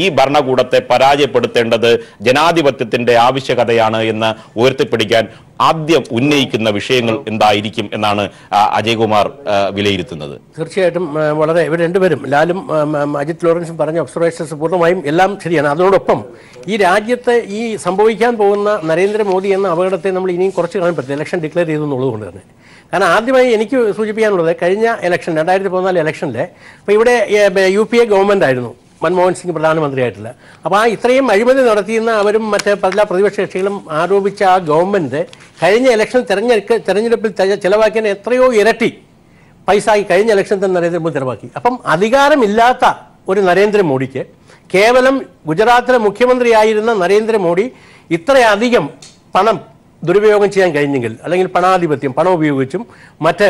ഈ ഭരണകൂടത്തെ പരാജയപ്പെടുത്തേണ്ടത് ജനാധിപത്യത്തിന്റെ ആവശ്യകതയാണ് എന്ന് ഉയർത്തിപ്പിടിക്കാൻ ആദ്യം ഉന്നയിക്കുന്ന വിഷയങ്ങൾ എന്തായിരിക്കും എന്നാണ് അജയ്കുമാർ വിലയിരുത്തുന്നത്? തീർച്ചയായിട്ടും വളരെ ഇവർ രണ്ടുപേരും ലാലും അജിത് ലോറൻസും പറഞ്ഞ ഒബ്സർവേഷൻസ് പൂർണ്ണമായും എല്ലാം ശരിയാണ്. അതോടൊപ്പം ഈ രാജ്യത്ത് ഈ സംഭവിക്കാൻ പോകുന്ന നരേന്ദ്രമോദി എന്ന അപകടത്തെ നമ്മൾ ഇനിയും കുറച്ച് കാണാൻ പറ്റില്ല, ഇലക്ഷൻ ഡിക്ലെയർ ചെയ്തു എന്നുള്ളത് കൊണ്ട് തന്നെ. കാരണം ആദ്യമായി എനിക്ക് സൂചിപ്പിക്കാനുള്ളത് കഴിഞ്ഞ ഇലക്ഷൻ 2014 ഇലക്ഷനിൽ ഇപ്പോൾ ഇവിടെ UPA ഗവൺമെൻറ് ആയിരുന്നു, മൻമോഹൻ സിംഗ് പ്രധാനമന്ത്രിയായിട്ടില്ല. അപ്പോൾ ആ ഇത്രയും അഴിമതി നടത്തിയെന്ന അവരും മറ്റ് പല പ്രതിപക്ഷ കക്ഷികളും ആരോപിച്ച ആ ഗവൺമെൻറ് കഴിഞ്ഞ ഇലക്ഷൻ തെരഞ്ഞെടുപ്പിൽ ചിലവാക്കിയ എത്രയോ ഇരട്ടി പൈസ ഈ കഴിഞ്ഞ ഇലക്ഷൻ തന്നെ നരേന്ദ്രമോദി ചിലവാക്കി. അപ്പം അധികാരമില്ലാത്ത ഒരു നരേന്ദ്രമോദിക്ക്, കേവലം ഗുജറാത്തിലെ മുഖ്യമന്ത്രിയായിരുന്ന നരേന്ദ്രമോദി ഇത്രയധികം പണം ദുരുപയോഗം ചെയ്യാൻ കഴിഞ്ഞെങ്കിൽ, അല്ലെങ്കിൽ പണാധിപത്യം, പണം ഉപയോഗിച്ചും മറ്റ്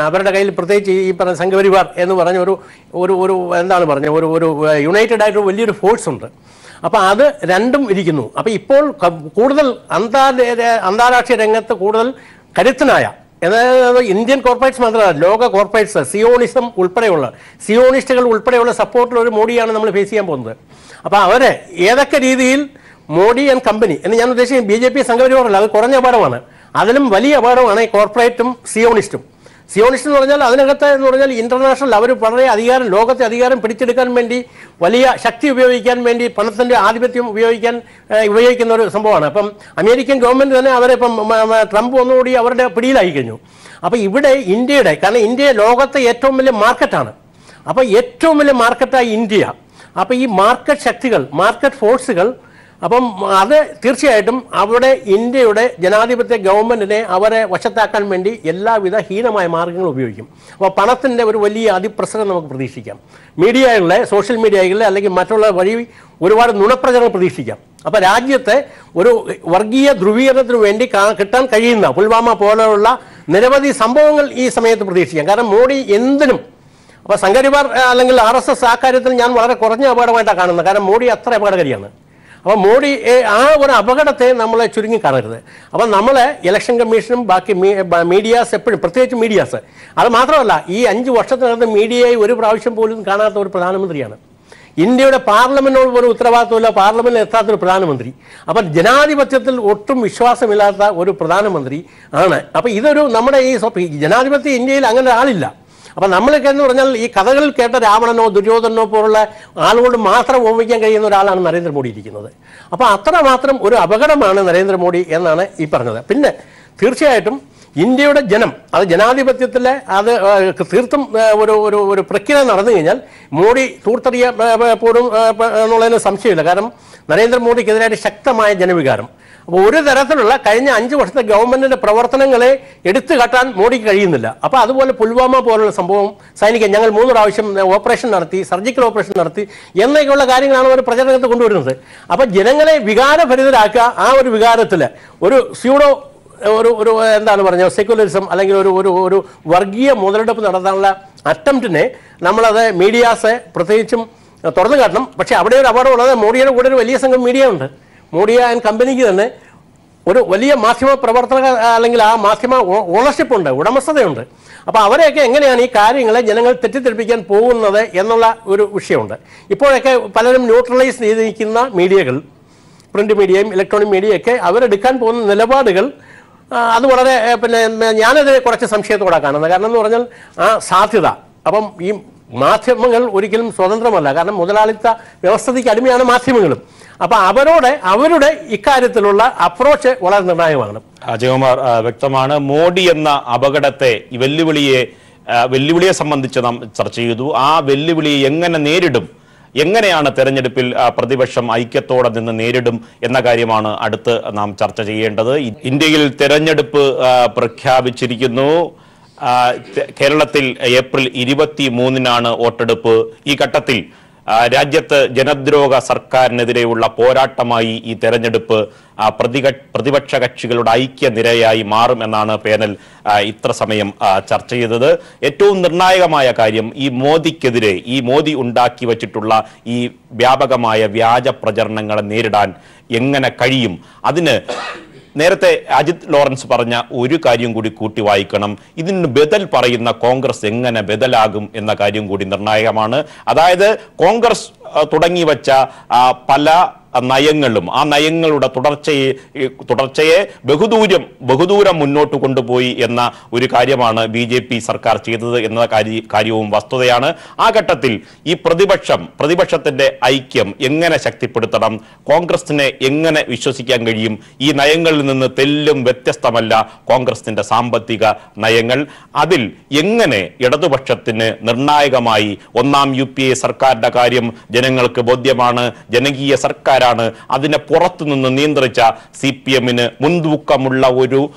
അവരുടെ കയ്യിൽ പ്രത്യേകിച്ച് ഈ പറഞ്ഞ സംഘപരിവാർ എന്ന് പറഞ്ഞ ഒരു എന്താണ് പറഞ്ഞ ഒരു യുണൈറ്റഡ് ആയിട്ട് വലിയൊരു ഫോഴ്സ് ഉണ്ട്. അപ്പോൾ അത് രണ്ടും ഇരിക്കുന്നു. അപ്പോൾ ഇപ്പോൾ കൂടുതൽ അന്താരാഷ്ട്രീയ രംഗത്ത് കൂടുതൽ കരുത്തനായ, അതായത് ഇന്ത്യൻ കോർപ്പറേറ്റ്സ് മാത്രമല്ല, ലോക കോർപ്പറേറ്റ്സ്, സിയോണിസ്റ്റുകൾ ഉൾപ്പെടെയുള്ള സപ്പോർട്ടുള്ള ഒരു മോഡിയാണ് നമ്മൾ ഫേസ് ചെയ്യാൻ പോകുന്നത്. അപ്പോൾ അവരെ ഏതൊക്കെ രീതിയിൽ മോഡി ആൻഡ് കമ്പനി എന്ന് ഞാൻ ഉദ്ദേശിക്കുന്നത് BJP സംഘപരിവാറല്ല, അത് കുറഞ്ഞ അപകടമാണ്. അതിലും വലിയ അപകടമാണ് ഈ കോർപ്പറേറ്റും സിയോണിസ്റ്റ് എന്ന് പറഞ്ഞാൽ അതിനകത്ത് എന്ന് പറഞ്ഞാൽ ഇന്റർനാഷണൽ അവർ വളരെ അധികാരം, ലോകത്തെ അധികാരം പിടിച്ചെടുക്കാൻ വേണ്ടി വലിയ ശക്തി ഉപയോഗിക്കാൻ വേണ്ടി പണത്തിൻ്റെ ആധിപത്യം ഉപയോഗിക്കുന്ന ഒരു സംഭവമാണ്. അപ്പം അമേരിക്കൻ ഗവൺമെൻറ് തന്നെ അവരെ ഇപ്പം ട്രംപ് ഒന്നുകൂടി അവരുടെ പിടിയിലായി കഴിഞ്ഞു. അപ്പോൾ ഇവിടെ ഇന്ത്യയുടെ, കാരണം ഇന്ത്യ ലോകത്തെ ഏറ്റവും വലിയ മാർക്കറ്റാണ്. അപ്പോൾ ഏറ്റവും വലിയ മാർക്കറ്റായി ഇന്ത്യ. അപ്പോൾ ഈ മാർക്കറ്റ് ശക്തികൾ, മാർക്കറ്റ് ഫോഴ്സുകൾ, അപ്പം അത് തീർച്ചയായിട്ടും അവിടെ ഇന്ത്യയുടെ ജനാധിപത്യ ഗവൺമെൻറ്റിനെ അവരെ വശത്താക്കാൻ വേണ്ടി എല്ലാവിധ ഹീനമായ മാർഗ്ഗങ്ങൾ ഉപയോഗിക്കും. അപ്പോൾ പണത്തിൻ്റെ ഒരു വലിയ അതിപ്രസരം നമുക്ക് പ്രതീക്ഷിക്കാം. മീഡിയകളിലെ, സോഷ്യൽ മീഡിയകളിലെ അല്ലെങ്കിൽ മറ്റുള്ള വഴി ഒരുപാട് നുണപ്രചരണം പ്രതീക്ഷിക്കാം. അപ്പോൾ രാജ്യത്തെ ഒരു വർഗീയ ധ്രുവീകരണത്തിന് വേണ്ടി കിട്ടാൻ കഴിയുന്ന പുൽവാമ പോലെയുള്ള നിരവധി സംഭവങ്ങൾ ഈ സമയത്ത് പ്രതീക്ഷിക്കാം. കാരണം മോഡി എന്തിനും, അപ്പോൾ സംഘപരിവാർ അല്ലെങ്കിൽ RSS ആ കാര്യത്തിൽ ഞാൻ വളരെ കുറഞ്ഞ അപകടമായിട്ടാണ് കാണുന്നത്. കാരണം മോഡി അത്ര അപകടകാരിയാണ്. അപ്പോൾ മോഡി ആ ഒരു അപകടത്തെ നമ്മളെ ചുരുങ്ങി കാണരുത്. അപ്പം നമ്മൾ ഇലക്ഷൻ കമ്മീഷനും ബാക്കി മീഡിയാസ് എപ്പോഴും, പ്രത്യേകിച്ച് മീഡിയാസ്, അത് മാത്രമല്ല ഈ 5 വർഷത്തിനകത്ത് മീഡിയയെ ഒരു പ്രാവശ്യം പോലും കാണാത്ത ഒരു പ്രധാനമന്ത്രിയാണ്. ഇന്ത്യയുടെ പാർലമെന്റിനോട് പോലും ഉത്തരവാദിത്വമില്ല, പാർലമെന്റിൽ എത്താത്തൊരു പ്രധാനമന്ത്രി. അപ്പം ജനാധിപത്യത്തിൽ ഒട്ടും വിശ്വാസമില്ലാത്ത ഒരു പ്രധാനമന്ത്രി ആണ്. അപ്പം ഇതൊരു നമ്മുടെ ഈ ജനാധിപത്യ ഇന്ത്യയിൽ അങ്ങനെ ആളില്ല. അപ്പം നമ്മളൊക്കെ എന്ന് പറഞ്ഞാൽ ഈ കഥകളിൽ കേട്ട രാവണനോ ദുര്യോധനോ പോലുള്ള ആളുകൊണ്ട് മാത്രം ഓർമ്മിക്കാൻ കഴിയുന്ന ഒരാളാണ് നരേന്ദ്രമോദി ഇരിക്കുന്നത്. അപ്പോൾ അത്രമാത്രം ഒരു അപകടമാണ് നരേന്ദ്രമോദി എന്നാണ് ഈ പറഞ്ഞത്. പിന്നെ തീർച്ചയായിട്ടും ഇന്ത്യയുടെ ജനം, അത് ജനാധിപത്യത്തിലെ അത് തീർത്തും ഒരു പ്രക്രിയ നടന്നു കഴിഞ്ഞാൽ മോഡി തൂർത്തെറിയപ്പെടും എന്നുള്ളതിന് സംശയമില്ല. കാരണം നരേന്ദ്രമോദിക്കെതിരായിട്ട് ശക്തമായ ജനവികാരം. അപ്പോൾ ഒരു തരത്തിലുള്ള കഴിഞ്ഞ 5 വർഷത്തെ ഗവൺമെന്റിന്റെ പ്രവർത്തനങ്ങളെ എടുത്തു കാട്ടാൻ മോഡിക്ക് കഴിയുന്നില്ല. അപ്പോൾ അതുപോലെ പുൽവാമ പോലുള്ള സംഭവം, സൈനികൻ ഞങ്ങൾ 3 പ്രാവശ്യം ഓപ്പറേഷൻ നടത്തി, സർജിക്കൽ ഓപ്പറേഷൻ നടത്തി എന്നൊക്കെയുള്ള കാര്യങ്ങളാണ് അവർ പ്രചരണത്തിൽ കൊണ്ടുവരുന്നത്. അപ്പോൾ ജനങ്ങളെ വികാരഭരിതരാക്കുക, ആ ഒരു വികാരത്തിൽ ഒരു സ്യൂഡോ ഒരു എന്താണ് പറഞ്ഞത് സെക്യുലറിസം അല്ലെങ്കിൽ ഒരു വർഗീയ മുതലെടുപ്പ് നടത്താനുള്ള അറ്റംപ്റ്റിനെ നമ്മളത് മീഡിയാസ് പ്രത്യേകിച്ചും തുറന്നു കാട്ടണം. പക്ഷേ അവിടെ ഒരു അപകടമുള്ളത്, മോഡിയുടെ കൂടെ ഒരു വലിയ സംഘം മീഡിയ ഉണ്ട്. മോഡി ആൻഡ് കമ്പനിക്ക് തന്നെ ഒരു വലിയ മാധ്യമ പ്രവർത്തക അല്ലെങ്കിൽ ആ മാധ്യമ ഓണർഷിപ്പ് ഉണ്ട്, ഉടമസ്ഥതയുണ്ട്. അപ്പോൾ അവരെയൊക്കെ എങ്ങനെയാണ് ഈ കാര്യങ്ങളെ ജനങ്ങൾ തെറ്റിദ്ധരിപ്പിക്കാൻ പോകുന്നത് എന്നുള്ള ഒരു വിഷയമുണ്ട്. ഇപ്പോഴൊക്കെ പലരും ന്യൂട്രലൈസ് ചെയ്തിരിക്കുന്ന മീഡിയകൾ, പ്രിന്റ് മീഡിയയും ഇലക്ട്രോണിക് മീഡിയയൊക്കെ അവരെടുക്കാൻ പോകുന്ന നിലപാടുകൾ അത് വളരെ ഞാനത് കുറച്ച് സംശയത്തോടെ കാണുന്നത്. കാരണം എന്ന് പറഞ്ഞാൽ ആ സാധ്യത, അപ്പം ഈ മാധ്യമങ്ങൾ ഒരിക്കലും സ്വതന്ത്രമല്ല. കാരണം മുതലാളിത്ത വ്യവസ്ഥയ്ക്ക് അടിമയാണ് മാധ്യമങ്ങളും. അപ്പോൾ അവരുടെ ഇക്കാര്യത്തിലുള്ള അപ്രോച്ച് വളരെ നിർണായകമാണ്. അജയകുമാർ, വ്യക്തമാണ്. മോഡി എന്ന അപകടത്തെ, ഈ വെല്ലുവിളിയെ സംബന്ധിച്ച് നാം ചർച്ച ചെയ്തു. ആ വെല്ലുവിളിയെ എങ്ങനെ നേരിടും, എങ്ങനെയാണ് തെരഞ്ഞെടുപ്പിൽ പ്രതിപക്ഷം ഐക്യത്തോടെ നിന്ന് നേരിടും എന്ന കാര്യമാണ് അടുത്ത് നാം ചർച്ച ചെയ്യേണ്ടത്. ഇന്ത്യയിൽ തെരഞ്ഞെടുപ്പ് പ്രഖ്യാപിച്ചിരിക്കുന്നു. കേരളത്തിൽ ഏപ്രിൽ 23-നാണ് വോട്ടെടുപ്പ്. ഈ ഘട്ടത്തിൽ രാജ്യത്ത് ജനദ്രോഹ സർക്കാരിനെതിരെയുള്ള പോരാട്ടമായി ഈ തെരഞ്ഞെടുപ്പ് പ്രതിപക്ഷ കക്ഷികളുടെ ഐക്യനിരയായി മാറും എന്നാണ് പാനൽ ഇത്ര സമയം ചർച്ച ചെയ്തത്. ഏറ്റവും നിർണായകമായ കാര്യം, ഈ മോദിക്കെതിരെ, ഈ മോദി ഉണ്ടാക്കി വച്ചിട്ടുള്ള ഈ വ്യാപകമായ വ്യാജ പ്രചരണങ്ങളെ നേരിടാൻ എങ്ങനെ കഴിയും. അതിന് നേരത്തെ അജിത് ലോറൻസ് പറഞ്ഞ ഒരു കാര്യം കൂടി കൂട്ടി വായിക്കണം. ഇതിന് ബദൽ പറയുന്ന കോൺഗ്രസ് എങ്ങനെ ബദലാകും എന്ന കാര്യം കൂടി നിർണായകമാണ്. അതായത് കോൺഗ്രസ് തുടങ്ങി വച്ച പല നയങ്ങളും ആ നയങ്ങളുടെ തുടർച്ചയെ ബഹുദൂരം മുന്നോട്ട് കൊണ്ടുപോയി എന്ന ഒരു കാര്യമാണ് BJP സർക്കാർ ചെയ്തത് എന്ന കാര്യവും വസ്തുതയാണ്. ആ ഘട്ടത്തിൽ ഈ പ്രതിപക്ഷത്തിന്റെ ഐക്യം എങ്ങനെ ശക്തിപ്പെടുത്തണം, കോൺഗ്രസിനെ എങ്ങനെ വിശ്വസിക്കാൻ കഴിയും? ഈ നയങ്ങളിൽ നിന്ന് തെല്ലും വ്യത്യസ്തമല്ല കോൺഗ്രസിന്റെ സാമ്പത്തിക നയങ്ങൾ. അതിൽ എങ്ങനെ ഇടതുപക്ഷത്തിന് നിർണായകമായി ഒന്നാം UPA സർക്കാരിന്റെ കാര്യം ജനങ്ങൾക്ക് ബോധ്യമാണ്, ജനകീയ സർക്കാരാണ്, അതിനെ പുറത്തുനിന്ന് നിയന്ത്രിച്ച CPM-ന് മുൻതൂക്കമുള്ള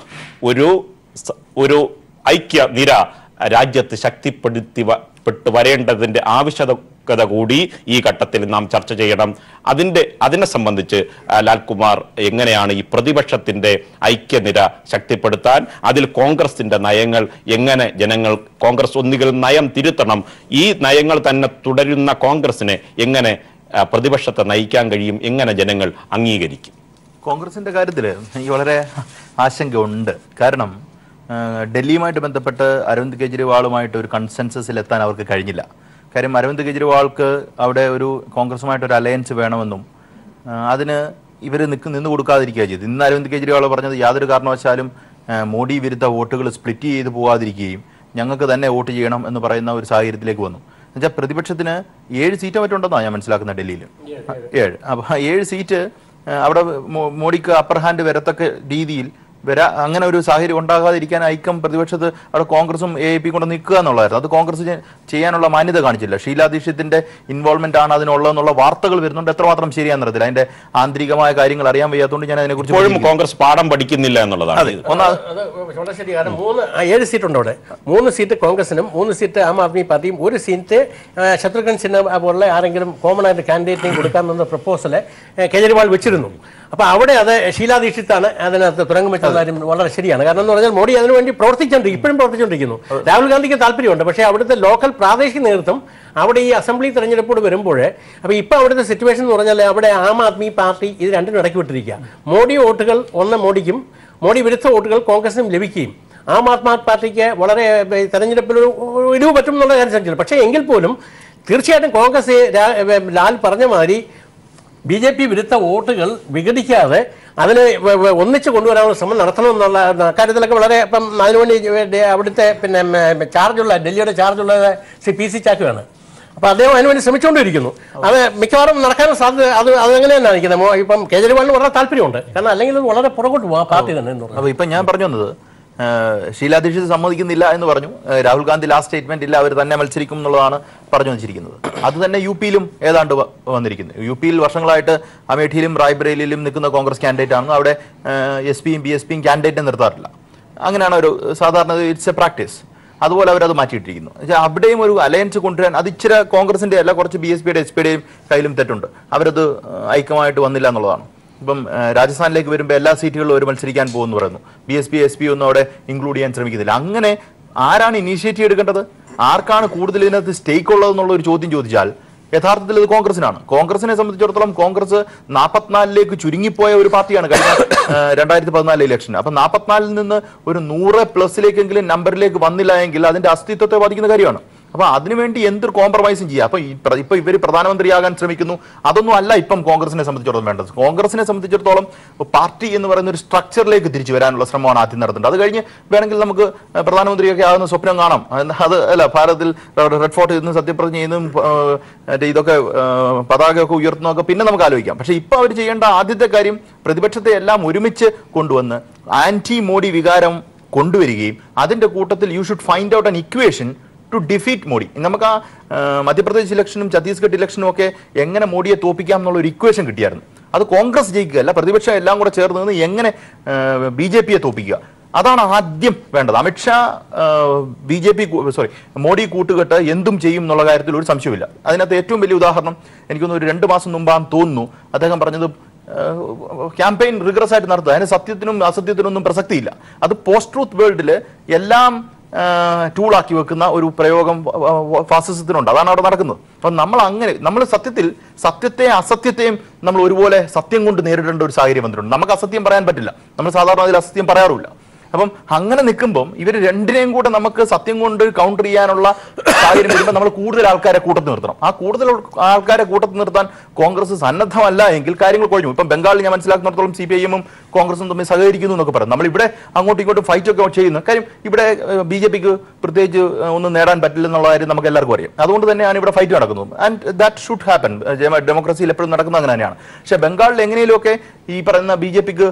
ഒരു ഐക്യ നിര രാജ്യത്ത് ശക്തിപ്പെടുത്തിപ്പെട്ട് വരേണ്ടതിന്റെ ആവശ്യകത കൂടി ഈ ഘട്ടത്തിൽ നാം ചർച്ച ചെയ്യണം. അതിനെ സംബന്ധിച്ച് ലാൽകുമാർ എങ്ങനെയാണ് ഈ പ്രതിപക്ഷത്തിന്റെ ഐക്യനിര ശക്തിപ്പെടുത്താൻ, അതിൽ കോൺഗ്രസിന്റെ നയങ്ങൾ എങ്ങനെ കോൺഗ്രസ് ഒന്നുകിൽ നയം തിരുത്തണം, ഈ നയങ്ങൾ തന്നെ തുടരുന്ന കോൺഗ്രസിനെ എങ്ങനെ പ്രതിപക്ഷത്തെ നയിക്കാൻ കഴിയും, എങ്ങനെ ജനങ്ങൾ അംഗീകരിക്കും? കോൺഗ്രസിന്റെ കാര്യത്തിൽ എനിക്ക് വളരെ ആശങ്കയുണ്ട്. കാരണം ഡൽഹിയുമായിട്ട് ബന്ധപ്പെട്ട് അരവിന്ദ് കെജ്രിവാളുമായിട്ട് ഒരു കൺസെൻസസിൽ എത്താൻ അവർക്ക് കഴിഞ്ഞില്ല. കാര്യം അരവിന്ദ് കെജ്രിവാൾക്ക് അവിടെ ഒരു കോൺഗ്രസുമായിട്ടൊരു അലയൻസ് വേണമെന്നും അതിന് ഇവർ നിന്ന് കൊടുക്കാതിരിക്കുക ചെയ്തു. ഇന്ന് അരവിന്ദ് കെജ്രിവാൾ പറഞ്ഞത് യാതൊരു കാരണവശാലും മോഡി വിരുദ്ധ വോട്ടുകൾ സ്പ്ലിറ്റ് ചെയ്ത് പോകാതിരിക്കുകയും ഞങ്ങൾക്ക് തന്നെ വോട്ട് ചെയ്യണം എന്ന് പറയുന്ന ഒരു സാഹചര്യത്തിലേക്ക് വന്നു. എന്നുവെച്ചാൽ പ്രതിപക്ഷത്തിന് 7 സീറ്റ് മറ്റുണ്ടെന്നാണ് ഞാൻ മനസ്സിലാക്കുന്നത് ഡൽഹിയിൽ. 7. അപ്പോൾ 7 സീറ്റ് അവിടെ മോഡിക്ക് അപ്പർ ഹാൻഡ് വരത്തക്ക രീതിയിൽ അങ്ങനെ ഒരു സാഹചര്യം ഉണ്ടാകാതിരിക്കാൻ ഐക്യം പ്രതിപക്ഷത്ത് അവിടെ കോൺഗ്രസും AAP കൊണ്ട് നിൽക്കുക എന്നുള്ളതായിരുന്നു. അത് കോൺഗ്രസ് ചെയ്യാനുള്ള മാന്യത കാണിച്ചില്ല. ഷീലാ ദീക്ഷിത്തിന്റെ ഇൻവോൾവ്മെന്റ് ആണ് അതിനുള്ളതെന്നുള്ള വാർത്തകൾ വരുന്നുണ്ട്. എത്രമാത്രം ശരിയാണെന്ന് അറിയത്തില്ല. അതിന്റെ ആന്തരികമായ കാര്യങ്ങൾ അറിയാൻ വയ്യാത്തതുകൊണ്ട് ഞാൻ അതിനെക്കുറിച്ച് കോൺഗ്രസ് പാഠം പഠിക്കുന്നില്ല എന്നുള്ളതാണ്. ശരി. കാരണം 7 സീറ്റുണ്ട് അവിടെ. 3 സീറ്റ് കോൺഗ്രസിനും 3 സീറ്റ് ആം ആദ്മി പാർട്ടിയും 1 സീറ്റ് ശത്രുഘ്നൻ സിൻഹ പോലുള്ള ആരെങ്കിലും കോമൺ ആയിട്ട് കാൻഡിഡേറ്റിനെ കൊടുക്കാമെന്ന പ്രപ്പോസല് കേജ്രിവാൾ വെച്ചിരുന്നു. അപ്പോൾ അവിടെ അത് ഷീലാ ദീക്ഷിത്താണ് അതിനകത്ത് തുരങ്കം വെച്ച കാര്യം വളരെ ശരിയാണ്. കാരണം എന്ന് പറഞ്ഞാൽ മോഡി അതിനുവേണ്ടി ഇപ്പോഴും പ്രവർത്തിച്ചുകൊണ്ടിരിക്കുന്നു. രാഹുൽ ഗാന്ധിക്ക് താല്പര്യമുണ്ട്. പക്ഷേ അവിടുത്തെ ലോക്കൽ പ്രാദേശിക നേതൃത്വം അവിടെ ഈ അസംബ്ലി തെരഞ്ഞെടുപ്പോട് വരുമ്പോൾ അപ്പോൾ ഇപ്പോൾ അവിടുത്തെ സിറ്റുവേഷൻ എന്ന് പറഞ്ഞാൽ അവിടെ ആം ആദ്മി പാർട്ടി ഇത് രണ്ടിനും ഇടയ്ക്ക് വിട്ടിരിക്കുക. മോഡി വോട്ടുകൾ മോഡിക്കും, മോഡി വിരുദ്ധ വോട്ടുകൾ കോൺഗ്രസിനും ലഭിക്കുകയും ആം ആദ്മി പാർട്ടിക്ക് വളരെ തെരഞ്ഞെടുപ്പിൽ ഇടിവ് പറ്റും എന്നുള്ള കാര്യം സംശയമില്ല. പക്ഷേ എങ്കിൽ പോലും തീർച്ചയായിട്ടും കോൺഗ്രസ് ലാൽ പറഞ്ഞ മാതിരി BJP വിരുദ്ധ വോട്ടുകൾ വിഘടിക്കാതെ അതിനെ ഒന്നിച്ച് കൊണ്ടുവരാനുള്ള ശ്രമം നടത്തണമെന്നുള്ള കാര്യത്തിലൊക്കെ വളരെ ഇപ്പം അതിനുവേണ്ടി അവിടുത്തെ ചാർജുള്ള ഡൽഹിയുടെ ചാർജുള്ള PC ചാക്കുവാണ്. അപ്പോൾ അദ്ദേഹം അതിനുവേണ്ടി ശ്രമിച്ചുകൊണ്ടിരിക്കുന്നു. അത് മിക്കവാറും നടക്കാനുള്ള സാധ്യത അതെങ്ങനെ തന്നെയാണ് നിൽക്കുന്നത്. ഇപ്പം കേജ്രിവാളിന് വളരെ താല്പര്യമുണ്ട്. കാരണം അല്ലെങ്കിൽ വളരെ പുറകോട്ട് പോകാം പാർട്ടി തന്നെ എന്ന് പറഞ്ഞു. അപ്പോൾ ഇപ്പം ഞാൻ പറഞ്ഞു വന്നത് ഷീലാ ദീക്ഷിത് സമ്മതിക്കുന്നില്ല എന്ന് പറഞ്ഞു. രാഹുൽ ഗാന്ധി ലാസ്റ്റ് സ്റ്റേറ്റ്മെന്റ് ഇല്ല, അവർ തന്നെ മത്സരിക്കും എന്നുള്ളതാണ് പറഞ്ഞു വെച്ചിരിക്കുന്നത്. അത് തന്നെ UP-യിലും ഏതാണ്ട് വന്നിരിക്കുന്നത്. UP-യിൽ വർഷങ്ങളായിട്ട് അമേഠിയിലും റായ്ബറേലിയിലും നിൽക്കുന്ന കോൺഗ്രസ് കാൻഡിഡേറ്റ് ആണ്. അവിടെ SP-യും BSP-യും കാൻഡിഡേറ്റിനെ നിർത്താറില്ല. അങ്ങനെയാണ് ഒരു സാധാരണ ഇറ്റ്സ് എ പ്രാക്ടീസ്. അതുപോലെ അവരത് മാറ്റിയിട്ടിരിക്കുന്നു. അവിടെയും ഒരു അലയൻസ് കൊണ്ടുവരാൻ അത് ഇച്ചിരി കോൺഗ്രസിന്റെ അല്ല, കുറച്ച് BSP-യുടെയും SP-യുടെയും കയ്യിലും തെറ്റുണ്ട്. അവരത് ഐക്യമായിട്ട് വന്നില്ല എന്നുള്ളതാണ്. ഇപ്പം രാജസ്ഥാനിലേക്ക് വരുമ്പോൾ എല്ലാ സീറ്റുകളിലും ഒരു മത്സരിക്കാൻ പോകുമെന്ന് പറയുന്നു. BSP SP ഒന്നും അവിടെ ഇൻക്ലൂഡ് ചെയ്യാൻ ശ്രമിക്കുന്നില്ല. അങ്ങനെ ആരാണ് ഇനീഷ്യേറ്റീവ് എടുക്കേണ്ടത്? ആർക്കാണ് കൂടുതൽ ഇതിനകത്ത് സ്റ്റേക്ക് ഉള്ളതെന്നുള്ള ഒരു ചോദ്യം ചോദിച്ചാൽ യഥാർത്ഥത്തിൽ ഇത് കോൺഗ്രസിനാണ്. കോൺഗ്രസിനെ സംബന്ധിച്ചിടത്തോളം കോൺഗ്രസ് 44ലേക്ക് ചുരുങ്ങിപ്പോയ ഒരു പാർട്ടിയാണ് കഴിഞ്ഞ 2014 ഇലക്ഷൻ. അപ്പൊ 44-ൽ നിന്ന് ഒരു 100+ നമ്പറിലേക്ക് വന്നില്ല എങ്കിൽ അതിന്റെ അസ്തിത്വത്തെ ബാധിക്കുന്ന കാര്യമാണ്. അപ്പൊ അതിനുവേണ്ടി എന്തൊരു കോംപ്രമൈസും ചെയ്യാം. ഇപ്പൊ ഇവർ പ്രധാനമന്ത്രിയാകാൻ ശ്രമിക്കുന്നു. അതൊന്നും അല്ല ഇപ്പം കോൺഗ്രസിനെ സംബന്ധിച്ചിടത്തോളം വേണ്ടത്. കോൺഗ്രസിനെ സംബന്ധിച്ചിടത്തോളം പാർട്ടി എന്ന് പറയുന്ന ഒരു സ്ട്രക്ചറിലേക്ക് തിരിച്ചു വരാനുള്ള ശ്രമമാണ് ആദ്യം നടത്തേണ്ടത്. അത് കഴിഞ്ഞ് വേണമെങ്കിൽ നമുക്ക് പ്രധാനമന്ത്രിയൊക്കെ ആകുന്ന സ്വപ്നം കാണാം. അത് അല്ല, ഭാരതത്തിൽ റെഡ് ഫോർട്ട് ഇന്ന് സത്യപ്രതിജ്ഞ ചെയ്യുന്നതും ഇതൊക്കെ പതാകയൊക്കെ ഉയർത്തുന്നതൊക്കെ പിന്നെ നമുക്ക് ആലോചിക്കാം. പക്ഷെ ഇപ്പൊ അവർ ചെയ്യേണ്ട ആദ്യത്തെ കാര്യം പ്രതിപക്ഷത്തെ എല്ലാം ഒരുമിച്ച് കൊണ്ടുവന്ന് ആന്റി മോഡി വികാരം കൊണ്ടുവരികയും അതിന്റെ കൂട്ടത്തിൽ you should find out an equation two defeat Modi. നമുക്ക് ആ മധ്യപ്രദേശ് ഇലക്ഷനും ഛത്തീസ്ഗഡ് ഇലക്ഷനും ഒക്കെ എങ്ങനെ മോഡിയെ തോപ്പിക്കാം എന്നുള്ള ഒരു ഇക്വേഷൻ കിട്ടിയായിരുന്നു. അത് കോൺഗ്രസ് ജയിക്കുകയല്ല, പ്രതിപക്ഷം എല്ലാം കൂടെ ചേർന്ന് നിന്ന് എങ്ങനെ BJP-യെ തോപ്പിക്കുക, അതാണ് ആദ്യം വേണ്ടത്. അമിത്ഷാ മോഡി കൂട്ടുകെട്ട് എന്തും ചെയ്യും എന്നുള്ള കാര്യത്തിൽ ഒരു സംശയമില്ല. അതിനകത്ത് ഏറ്റവും വലിയ ഉദാഹരണം എനിക്കൊന്ന് ഒരു 2 മാസം മുമ്പാന്ന് തോന്നുന്നു അദ്ദേഹം പറഞ്ഞത് ക്യാമ്പയിൻ റിഗ്രസ് ആയിട്ട് നടത്തുക, അതിന് സത്യത്തിനും അസത്യത്തിനൊന്നും പ്രസക്തിയില്ല. അത് പോസ്റ്റ് ട്രൂത്ത് വേൾഡിൽ എല്ലാം ടൂളാക്കി വെക്കുന്ന ഒരു പ്രയോഗം ഫാസിസത്തിനുണ്ട്. അതാണ് അവിടെ നടക്കുന്നത്. അപ്പം നമ്മൾ സത്യത്തെ അസത്യത്തെയും നമ്മൾ ഒരുപോലെ സത്യം കൊണ്ട് നേരിടേണ്ട ഒരു സാഹചര്യം വന്നിട്ടുണ്ട്. നമുക്ക് അസത്യം പറയാൻ പറ്റില്ല, നമ്മൾ സാധാരണ അതിൽ അസത്യം പറയാറുമില്ല. അപ്പം അങ്ങനെ നിൽക്കുമ്പം ഇവർ രണ്ടിനെയും കൂടെ നമുക്ക് സത്യം കൊണ്ട് കൗണ്ടർ ചെയ്യാനുള്ള സാഹചര്യം വരുമ്പോൾ നമ്മൾ കൂടുതൽ ആൾക്കാരെ കൂട്ടത്തിൽ നിർത്തണം. ആ കൂടുതൽ ആൾക്കാരെ കൂട്ടത്തിൽ നിർത്താൻ കോൺഗ്രസ് സന്നദ്ധമല്ല എങ്കിൽ കാര്യങ്ങൾ കഴിഞ്ഞു. ഇപ്പം ബംഗാളിൽ ഞാൻ മനസ്സിലാക്കുന്നിടത്തോളം CPIM-ഉം കോൺഗ്രസും തമ്മിൽ സഹകരിക്കുന്നു എന്നൊക്കെ പറയും. നമ്മളിവിടെ അങ്ങോട്ടും ഇങ്ങോട്ടും ഫൈറ്റ് ഒക്കെ ചെയ്യുന്നു. കാര്യം ഇവിടെ BJP-ക്ക് പ്രത്യേകിച്ച് ഒന്നും നേടാൻ പറ്റില്ലെന്നുള്ള കാര്യം നമുക്ക് എല്ലാവർക്കും അറിയാം. അതുകൊണ്ട് തന്നെയാണ് ഇവിടെ ഫൈറ്റ് നടക്കുന്നത്. And that should happen. ഡെമോക്രസിയിൽ എപ്പോഴും നടക്കുന്നത് അങ്ങനെ തന്നെയാണ്. പക്ഷെ ബംഗാളിൽ എങ്ങനെയൊക്കെ ഈ പറയുന്ന BJP-ക്ക്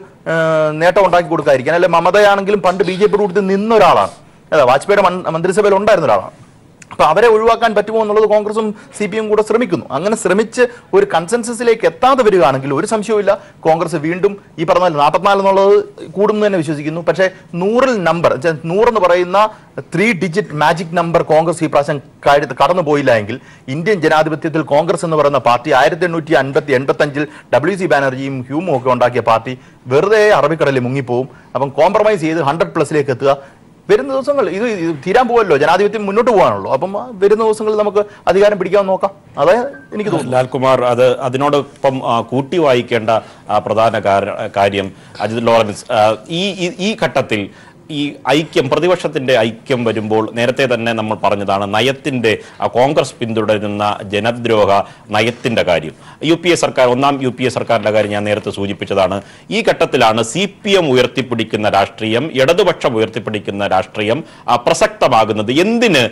നേട്ടം ഉണ്ടാക്കി കൊടുക്കാതിരിക്കാൻ, അല്ലെ മമതയാണെങ്കിലും പണ്ട് BJP കൂട്ടത്തിൽ നിന്ന ഒരാളാണ്, അതെ വാജ്പേയിയുടെ മന്ത്രിസഭയിൽ ഉണ്ടായിരുന്ന ഒരാളാണ്. അപ്പൊ അവരെ ഒഴിവാക്കാൻ പറ്റുമോ എന്നുള്ളത് കോൺഗ്രസും CPM കൂടെ ശ്രമിക്കുന്നു. അങ്ങനെ ശ്രമിച്ച് ഒരു കൺസെൻസസിലേക്ക് എത്താതെ വരികയാണെങ്കിൽ ഒരു സംശയവുമില്ല, കോൺഗ്രസ് വീണ്ടും ഈ പറഞ്ഞ 44 എന്നുള്ളത് കൂടുന്നു തന്നെ വിശ്വസിക്കുന്നു. പക്ഷേ 100 നമ്പർ 100 എന്ന് പറയുന്ന 3 ഡിജിറ്റ് മാജിക് നമ്പർ കോൺഗ്രസ് ഈ പ്രാവശ്യം കടന്നു പോയില്ല എങ്കിൽ ഇന്ത്യൻ ജനാധിപത്യത്തിൽ കോൺഗ്രസ് എന്ന് പറയുന്ന പാർട്ടി 1885 WC ബാനർജിയും ഹ്യൂമും ഒക്കെ ഉണ്ടാക്കിയ പാർട്ടി വെറുതെ അറബിക്കടലിൽ മുങ്ങിപ്പോവും. അപ്പം കോംപ്രമൈസ് ചെയ്ത് 100+ എത്തുക. വരുന്ന ദിവസങ്ങൾ ഇത് തീരാൻ പോവല്ലോ, ജനാധിപത്യം മുന്നോട്ട് പോകാനുള്ളൂ. അപ്പം വരുന്ന ദിവസങ്ങളിൽ നമുക്ക് അധികാരം പിടിക്കാൻ നോക്കാം. അതെ എനിക്ക് തോന്നുന്നു. ലാൽകുമാർ, അതിനോടൊപ്പം കൂട്ടി വായിക്കേണ്ട പ്രധാന കാര്യം അജിത് ലോറൻസ്, ഈ ഘട്ടത്തിൽ ഈ ഐക്യം, പ്രതിപക്ഷത്തിന്റെ ഐക്യം വരുമ്പോൾ നേരത്തെ തന്നെ നമ്മൾ പറഞ്ഞതാണ് നയത്തിന്റെ, കോൺഗ്രസ് പിന്തുടരുന്ന ജനദ്രോഹ നയത്തിന്റെ കാര്യം. ഒന്നാം UPA സർക്കാരിന്റെ കാര്യം ഞാൻ നേരത്തെ സൂചിപ്പിച്ചതാണ്. ഈ ഘട്ടത്തിലാണ് CPM ഉയർത്തിപ്പിടിക്കുന്ന രാഷ്ട്രീയം, ഇടതുപക്ഷം ഉയർത്തിപ്പിടിക്കുന്ന രാഷ്ട്രീയം പ്രസക്തമാകുന്നത്. എന്തിന്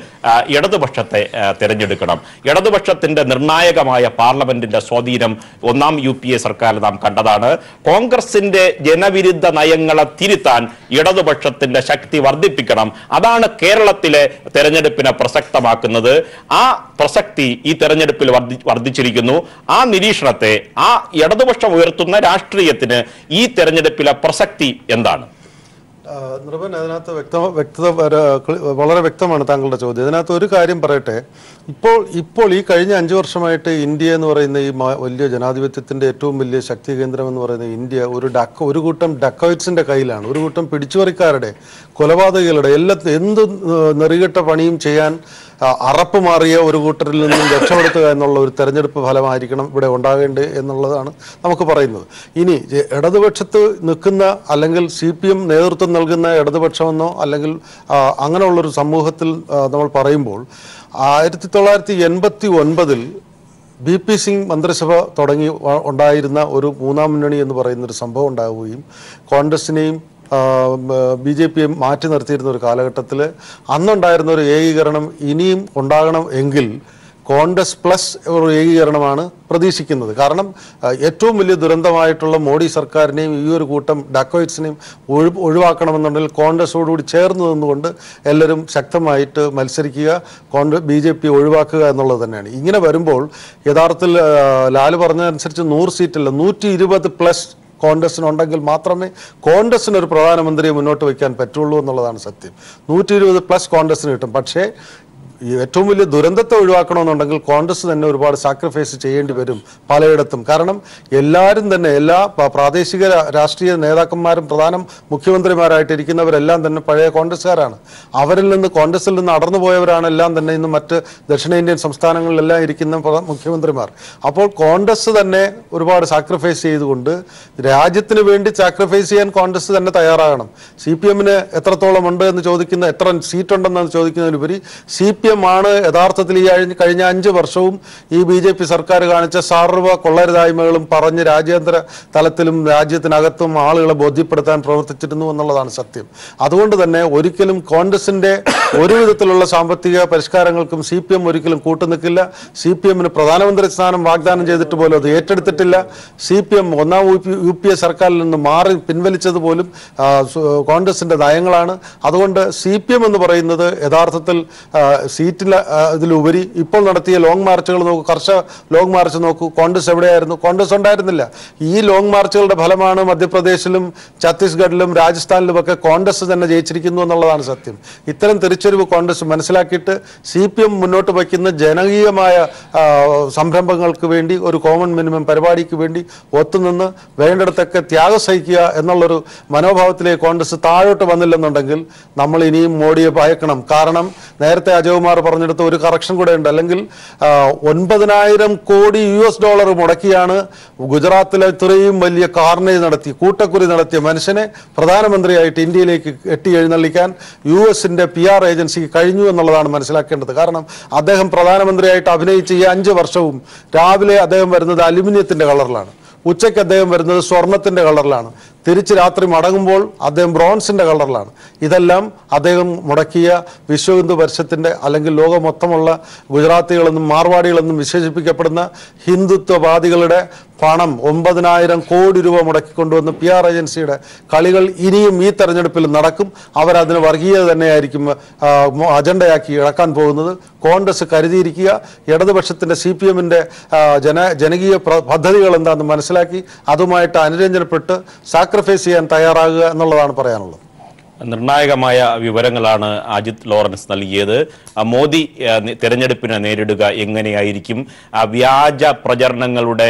ഇടതുപക്ഷത്തെ തിരഞ്ഞെടുക്കണം? ഇടതുപക്ഷത്തിന്റെ നിർണായകമായ പാർലമെന്റിന്റെ സ്വാധീനം ഒന്നാം UPA സർക്കാരിൽ നാം കണ്ടതാണ്. കോൺഗ്രസിന്റെ ജനവിരുദ്ധ നയങ്ങളെ തിരുത്താൻ ഇടതുപക്ഷത്തിന്റെ ശക്തി വർദ്ധിപ്പിക്കണം. അതാണ് കേരളത്തിലെ തെരഞ്ഞെടുപ്പിനെ പ്രസക്തമാക്കുന്നത്. ആ പ്രസക്തി ഈ തെരഞ്ഞെടുപ്പിൽ വർദ്ധിച്ചിരിക്കുന്നു. ആ നിരീക്ഷണത്തെ, ആ ഇടതുപക്ഷം ഉയർത്തുന്ന രാഷ്ട്രീയത്തിന് ഈ തെരഞ്ഞെടുപ്പിലെ പ്രസക്തി എന്താണ്? നിർഭൻ, അതിനകത്ത് വളരെ വ്യക്തമാണ് താങ്കളുടെ ചോദ്യം. ഇതിനകത്ത് ഒരു കാര്യം പറയട്ടെ. ഇപ്പോൾ ഈ കഴിഞ്ഞ 5 വർഷമായിട്ട് ഇന്ത്യ എന്ന് പറയുന്ന ഈ വലിയ ജനാധിപത്യത്തിന്റെ ഏറ്റവും വലിയ ശക്തി കേന്ദ്രം എന്ന് പറയുന്ന ഇന്ത്യ ഒരു കൂട്ടം ഡക്കോയിറ്റ്സിന്റെ കയ്യിലാണ്. ഒരു കൂട്ടം പിടിച്ചുപറിക്കാരുടെ, കൊലപാതകികളുടെ, എന്ത് നെറികെട്ട പണിയും ചെയ്യാൻ അറപ്പ് മാറിയ ഒരു കൂട്ടരിൽ നിന്നും രക്ഷപ്പെടുത്തുക എന്നുള്ള ഒരു തെരഞ്ഞെടുപ്പ് ഫലമായിരിക്കണം ഇവിടെ ഉണ്ടാകേണ്ടത് എന്നുള്ളതാണ് നമുക്ക് പറയുന്നത്. ഇനി ഇടതുപക്ഷത്ത് നിൽക്കുന്ന അല്ലെങ്കിൽ CPM നേതൃത്വം നൽകുന്ന ഇടതുപക്ഷമെന്നോ അല്ലെങ്കിൽ അങ്ങനെയുള്ളൊരു സമൂഹത്തിൽ നമ്മൾ പറയുമ്പോൾ 1989 BP സിംഗ് മന്ത്രിസഭ ഉണ്ടായിരുന്ന ഒരു മൂന്നാം മുന്നണി എന്ന് പറയുന്നൊരു സംഭവം ഉണ്ടാവുകയും കോൺഗ്രസിനെയും BJPയും മാറ്റി നിർത്തിയിരുന്ന ഒരു കാലഘട്ടത്തിൽ അന്നുണ്ടായിരുന്ന ഒരു ഏകീകരണം ഇനിയും ഉണ്ടാകണം എങ്കിൽ കോൺഗ്രസ് പ്ലസ് ഒരു ഏകീകരണമാണ് പ്രതീക്ഷിക്കുന്നത്. കാരണം ഏറ്റവും വലിയ ദുരന്തമായിട്ടുള്ള മോഡി സർക്കാരിനെയും ഈ ഒരു കൂട്ടം ഡക്കോയിറ്റ്സിനെയും ഒഴിവാക്കണമെന്നുണ്ടെങ്കിൽ കോൺഗ്രസോടുകൂടി ചേർന്ന് നിന്നുകൊണ്ട് എല്ലാവരും ശക്തമായിട്ട് മത്സരിക്കുക, BJP ഒഴിവാക്കുക എന്നുള്ളത് തന്നെയാണ്. ഇങ്ങനെ വരുമ്പോൾ യഥാർത്ഥത്തിൽ ലാല് പറഞ്ഞതനുസരിച്ച് 100 സീറ്റല്ല 120+ കോൺഗ്രസിനുണ്ടെങ്കിൽ മാത്രമേ കോൺഗ്രസിനൊരു പ്രധാനമന്ത്രിയെ മുന്നോട്ട് വയ്ക്കാൻ പറ്റുള്ളൂ എന്നുള്ളതാണ് സത്യം. 120+ കോൺഗ്രസിന് കിട്ടും. പക്ഷേ ഏറ്റവും വലിയ ദുരന്തത്തെ ഒഴിവാക്കണമെന്നുണ്ടെങ്കിൽ കോൺഗ്രസ് തന്നെ ഒരുപാട് സാക്രിഫൈസ് ചെയ്യേണ്ടി വരും പലയിടത്തും. കാരണം എല്ലാവരും തന്നെ, എല്ലാ പ്രാദേശിക രാഷ്ട്രീയ നേതാക്കന്മാരും പ്രധാന മുഖ്യമന്ത്രിമാരായിട്ടിരിക്കുന്നവരെല്ലാം തന്നെ പഴയ കോൺഗ്രസ്സുകാരാണ്. കോൺഗ്രസിൽ നിന്ന് അടർന്നു പോയവരാണ് എല്ലാം തന്നെ ഇന്ന് മറ്റ് ദക്ഷിണേന്ത്യൻ സംസ്ഥാനങ്ങളിലെല്ലാം ഇരിക്കുന്ന മുഖ്യമന്ത്രിമാർ. അപ്പോൾ കോൺഗ്രസ് തന്നെ ഒരുപാട് സാക്രിഫൈസ് ചെയ്തുകൊണ്ട് രാജ്യത്തിന് വേണ്ടി സാക്രിഫൈസ് ചെയ്യാൻ കോൺഗ്രസ് തന്നെ തയ്യാറാകണം. CPMന് എത്രത്തോളം ഉണ്ട് എന്ന് ചോദിക്കുന്ന, എത്ര സീറ്റുണ്ടെന്ന് ചോദിക്കുന്നതിലുപരി CPM ആണ് യഥാർത്ഥത്തിൽ ഈ കഴിഞ്ഞ 5 വർഷവും ഈ BJP സർക്കാർ കാണിച്ച സർവ്വ കൊള്ളരുതായ്മകളും പറഞ്ഞ് രാജ്യാന്തര തലത്തിലും രാജ്യത്തിനകത്തും ആളുകളെ ബോധ്യപ്പെടുത്താൻ പ്രവർത്തിച്ചിരുന്നു എന്നുള്ളതാണ് സത്യം. അതുകൊണ്ട് തന്നെ ഒരിക്കലും കോൺഗ്രസിന്റെ ഒരു വിധത്തിലുള്ള സാമ്പത്തിക പരിഷ്കാരങ്ങൾക്കും CPM ഒരിക്കലും കൂട്ടുനിൽക്കില്ല. CPMന് പ്രധാനമന്ത്രി സ്ഥാനം വാഗ്ദാനം ചെയ്തിട്ട് പോലും അത് ഏറ്റെടുത്തിട്ടില്ല. CPM ഒന്നാം UPA സർക്കാരിൽ നിന്ന് പിൻവലിച്ചത് പോലും കോൺഗ്രസിന്റെ നയങ്ങളാണ്. അതുകൊണ്ട് CPM എന്ന് പറയുന്നത് യഥാർത്ഥത്തിൽ ഇതിലുപരി ഇപ്പോൾ നടത്തിയ ലോങ് മാർച്ചുകൾ നോക്കൂ, കർഷക ലോങ് മാർച്ച് നോക്കൂ. കോൺഗ്രസ് എവിടെയായിരുന്നു? കോൺഗ്രസ് ഉണ്ടായിരുന്നില്ല. ഈ ലോങ് മാർച്ചുകളുടെ ഫലമാണ് മധ്യപ്രദേശിലും ഛത്തീസ്ഗഡിലും രാജസ്ഥാനിലുമൊക്കെ കോൺഗ്രസ് തന്നെ ജയിച്ചിരിക്കുന്നു എന്നുള്ളതാണ് സത്യം. ഇത്തരം തിരിച്ചറിവ് കോൺഗ്രസ് മനസ്സിലാക്കിയിട്ട് CPM മുന്നോട്ട് വയ്ക്കുന്ന ജനകീയമായ സംരംഭങ്ങൾക്ക് വേണ്ടി, ഒരു കോമൺ മിനിമം പരിപാടിക്ക് വേണ്ടി ഒത്തുനിന്ന് വേണ്ടിടത്തൊക്കെ ത്യാഗം സഹിക്കുക എന്നുള്ളൊരു മനോഭാവത്തിലേക്ക് കോൺഗ്രസ് താഴോട്ട് വന്നില്ലെന്നുണ്ടെങ്കിൽ നമ്മൾ ഇനിയും മോഡിയെ ഭയക്കണം. കാരണം നേരത്തെ അജയകുമാർ കുമാർ പറഞ്ഞെടുത്ത് ഒരു കറക്ഷൻ കൂടെ ഉണ്ട്. അല്ലെങ്കിൽ 9,000 കോടി US$ മുടക്കിയാണ് ഗുജറാത്തിലെ ഇത്രയും വലിയ കാർണേജ് നടത്തി കൂട്ടക്കുരി നടത്തിയ മനുഷ്യനെ പ്രധാനമന്ത്രിയായിട്ട് ഇന്ത്യയിലേക്ക് എട്ടി എഴുന്നള്ളിക്കാൻ US-ന്റെ PR ഏജൻസിക്ക് കഴിഞ്ഞു എന്നുള്ളതാണ് മനസ്സിലാക്കേണ്ടത്. കാരണം അദ്ദേഹം പ്രധാനമന്ത്രിയായിട്ട് അഭിനയിച്ച ഈ 5 വർഷവും രാവിലെ അദ്ദേഹം വരുന്നത് അലുമിനിയത്തിന്റെ കളറിലാണ്, ഉച്ചയ്ക്ക് അദ്ദേഹം വരുന്നത് സ്വർണത്തിന്റെ കളറിലാണ്, തിരിച്ച് രാത്രി മടങ്ങുമ്പോൾ അദ്ദേഹം ബ്രോൺസിന്റെ കളറിലാണ്. ഇതെല്ലാം അദ്ദേഹം മുടക്കിയ വിശ്വ ഹിന്ദു പരിഷത്തിന്റെ അല്ലെങ്കിൽ ലോകം മൊത്തമുള്ള ഗുജറാത്തികളെന്നും മാർവാടികളെന്നും വിശേഷിപ്പിക്കപ്പെടുന്ന ഹിന്ദുത്വവാദികളുടെ പണം 9,000 കോടി രൂപ മുടക്കിക്കൊണ്ടുവന്ന് PR ഏജൻസിയുടെ കളികൾ ഇനിയും ഈ തെരഞ്ഞെടുപ്പിൽ നടക്കും. അവരതിന് വർഗീയത തന്നെയായിരിക്കും അജണ്ടയാക്കി ഇളക്കാൻ പോകുന്നത്. കോൺഗ്രസ് കരുതിയിരിക്കുക. ഇടതുപക്ഷത്തിന്റെ CPM-ന്റെ ജനകീയ പദ്ധതികൾ എന്താണെന്ന് മനസ്സിലാക്കി അതുമായിട്ട് അനുരഞ്ജനപ്പെട്ട് സാക്രിഫൈസ് ചെയ്യാൻ തയ്യാറാകുക എന്നുള്ളതാണ് പറയാനുള്ളത്. നിർണായകമായ വിവരങ്ങളാണ് അജിത് ലോറൻസ് നൽകിയത്. മോദി തെരഞ്ഞെടുപ്പിനെ നേരിടുക എങ്ങനെയായിരിക്കും? വ്യാജ പ്രചരണങ്ങളുടെ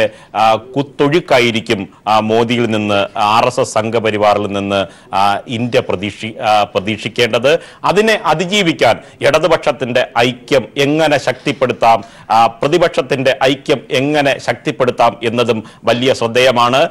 കുത്തൊഴുക്കായിരിക്കും മോദിയിൽ നിന്ന്, RSS സംഘപരിവാറിൽ നിന്ന് ഇന്ത്യ പ്രതീക്ഷിക്കേണ്ടത്. അതിനെ അതിജീവിക്കാൻ ഇടതുപക്ഷത്തിന്റെ ഐക്യം എങ്ങനെ ശക്തിപ്പെടുത്താം, പ്രതിപക്ഷത്തിന്റെ ഐക്യം എങ്ങനെ ശക്തിപ്പെടുത്താം എന്നതും വലിയ ശ്രദ്ധേയമാണ്.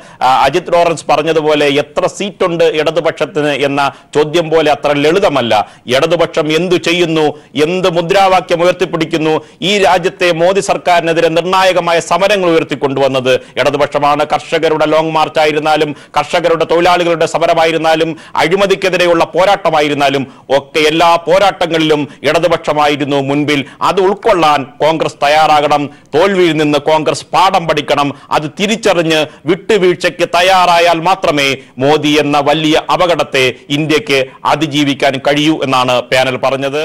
അജിത് ലോറൻസ് പറഞ്ഞതുപോലെ എത്ര സീറ്റുണ്ട് ഇടതുപക്ഷത്തിന് എന്ന ചോദ്യം പോലെ അത്ര ലളിതമല്ല. ഇടതുപക്ഷം എന്തു ചെയ്യുന്നു, എന്ത് മുദ്രാവാക്യം ഉയർത്തിപ്പിടിക്കുന്നു? ഈ രാജ്യത്തെ മോദി സർക്കാരിനെതിരെ നിർണായകമായ സമരങ്ങൾ ഉയർത്തിക്കൊണ്ടുവന്നത് ഇടതുപക്ഷമാണ്. കർഷകരുടെ ലോങ് മാർച്ച് ആയിരുന്നാലും, കർഷകരുടെ തൊഴിലാളികളുടെ സമരമായിരുന്നാലും, അഴിമതിക്കെതിരെയുള്ള പോരാട്ടമായിരുന്നാലും ഒക്കെ എല്ലാ പോരാട്ടങ്ങളിലും ഇടതുപക്ഷമായിരുന്നു മുൻപിൽ. അത് ഉൾക്കൊള്ളാൻ കോൺഗ്രസ് തയ്യാറാകണം. തോൽവിയിൽ നിന്ന് കോൺഗ്രസ് പാഠം പഠിക്കണം. അത് തിരിച്ചറിഞ്ഞ് വിട്ടുവീഴ്ചയ്ക്ക് തയ്യാറായാൽ മാത്രമേ മോദി എന്ന വലിയ അപകടത്തെ ഇന്ത്യക്ക് അതിജീവിക്കാൻ കഴിയൂ എന്നാണ് പാനൽ പറഞ്ഞത്.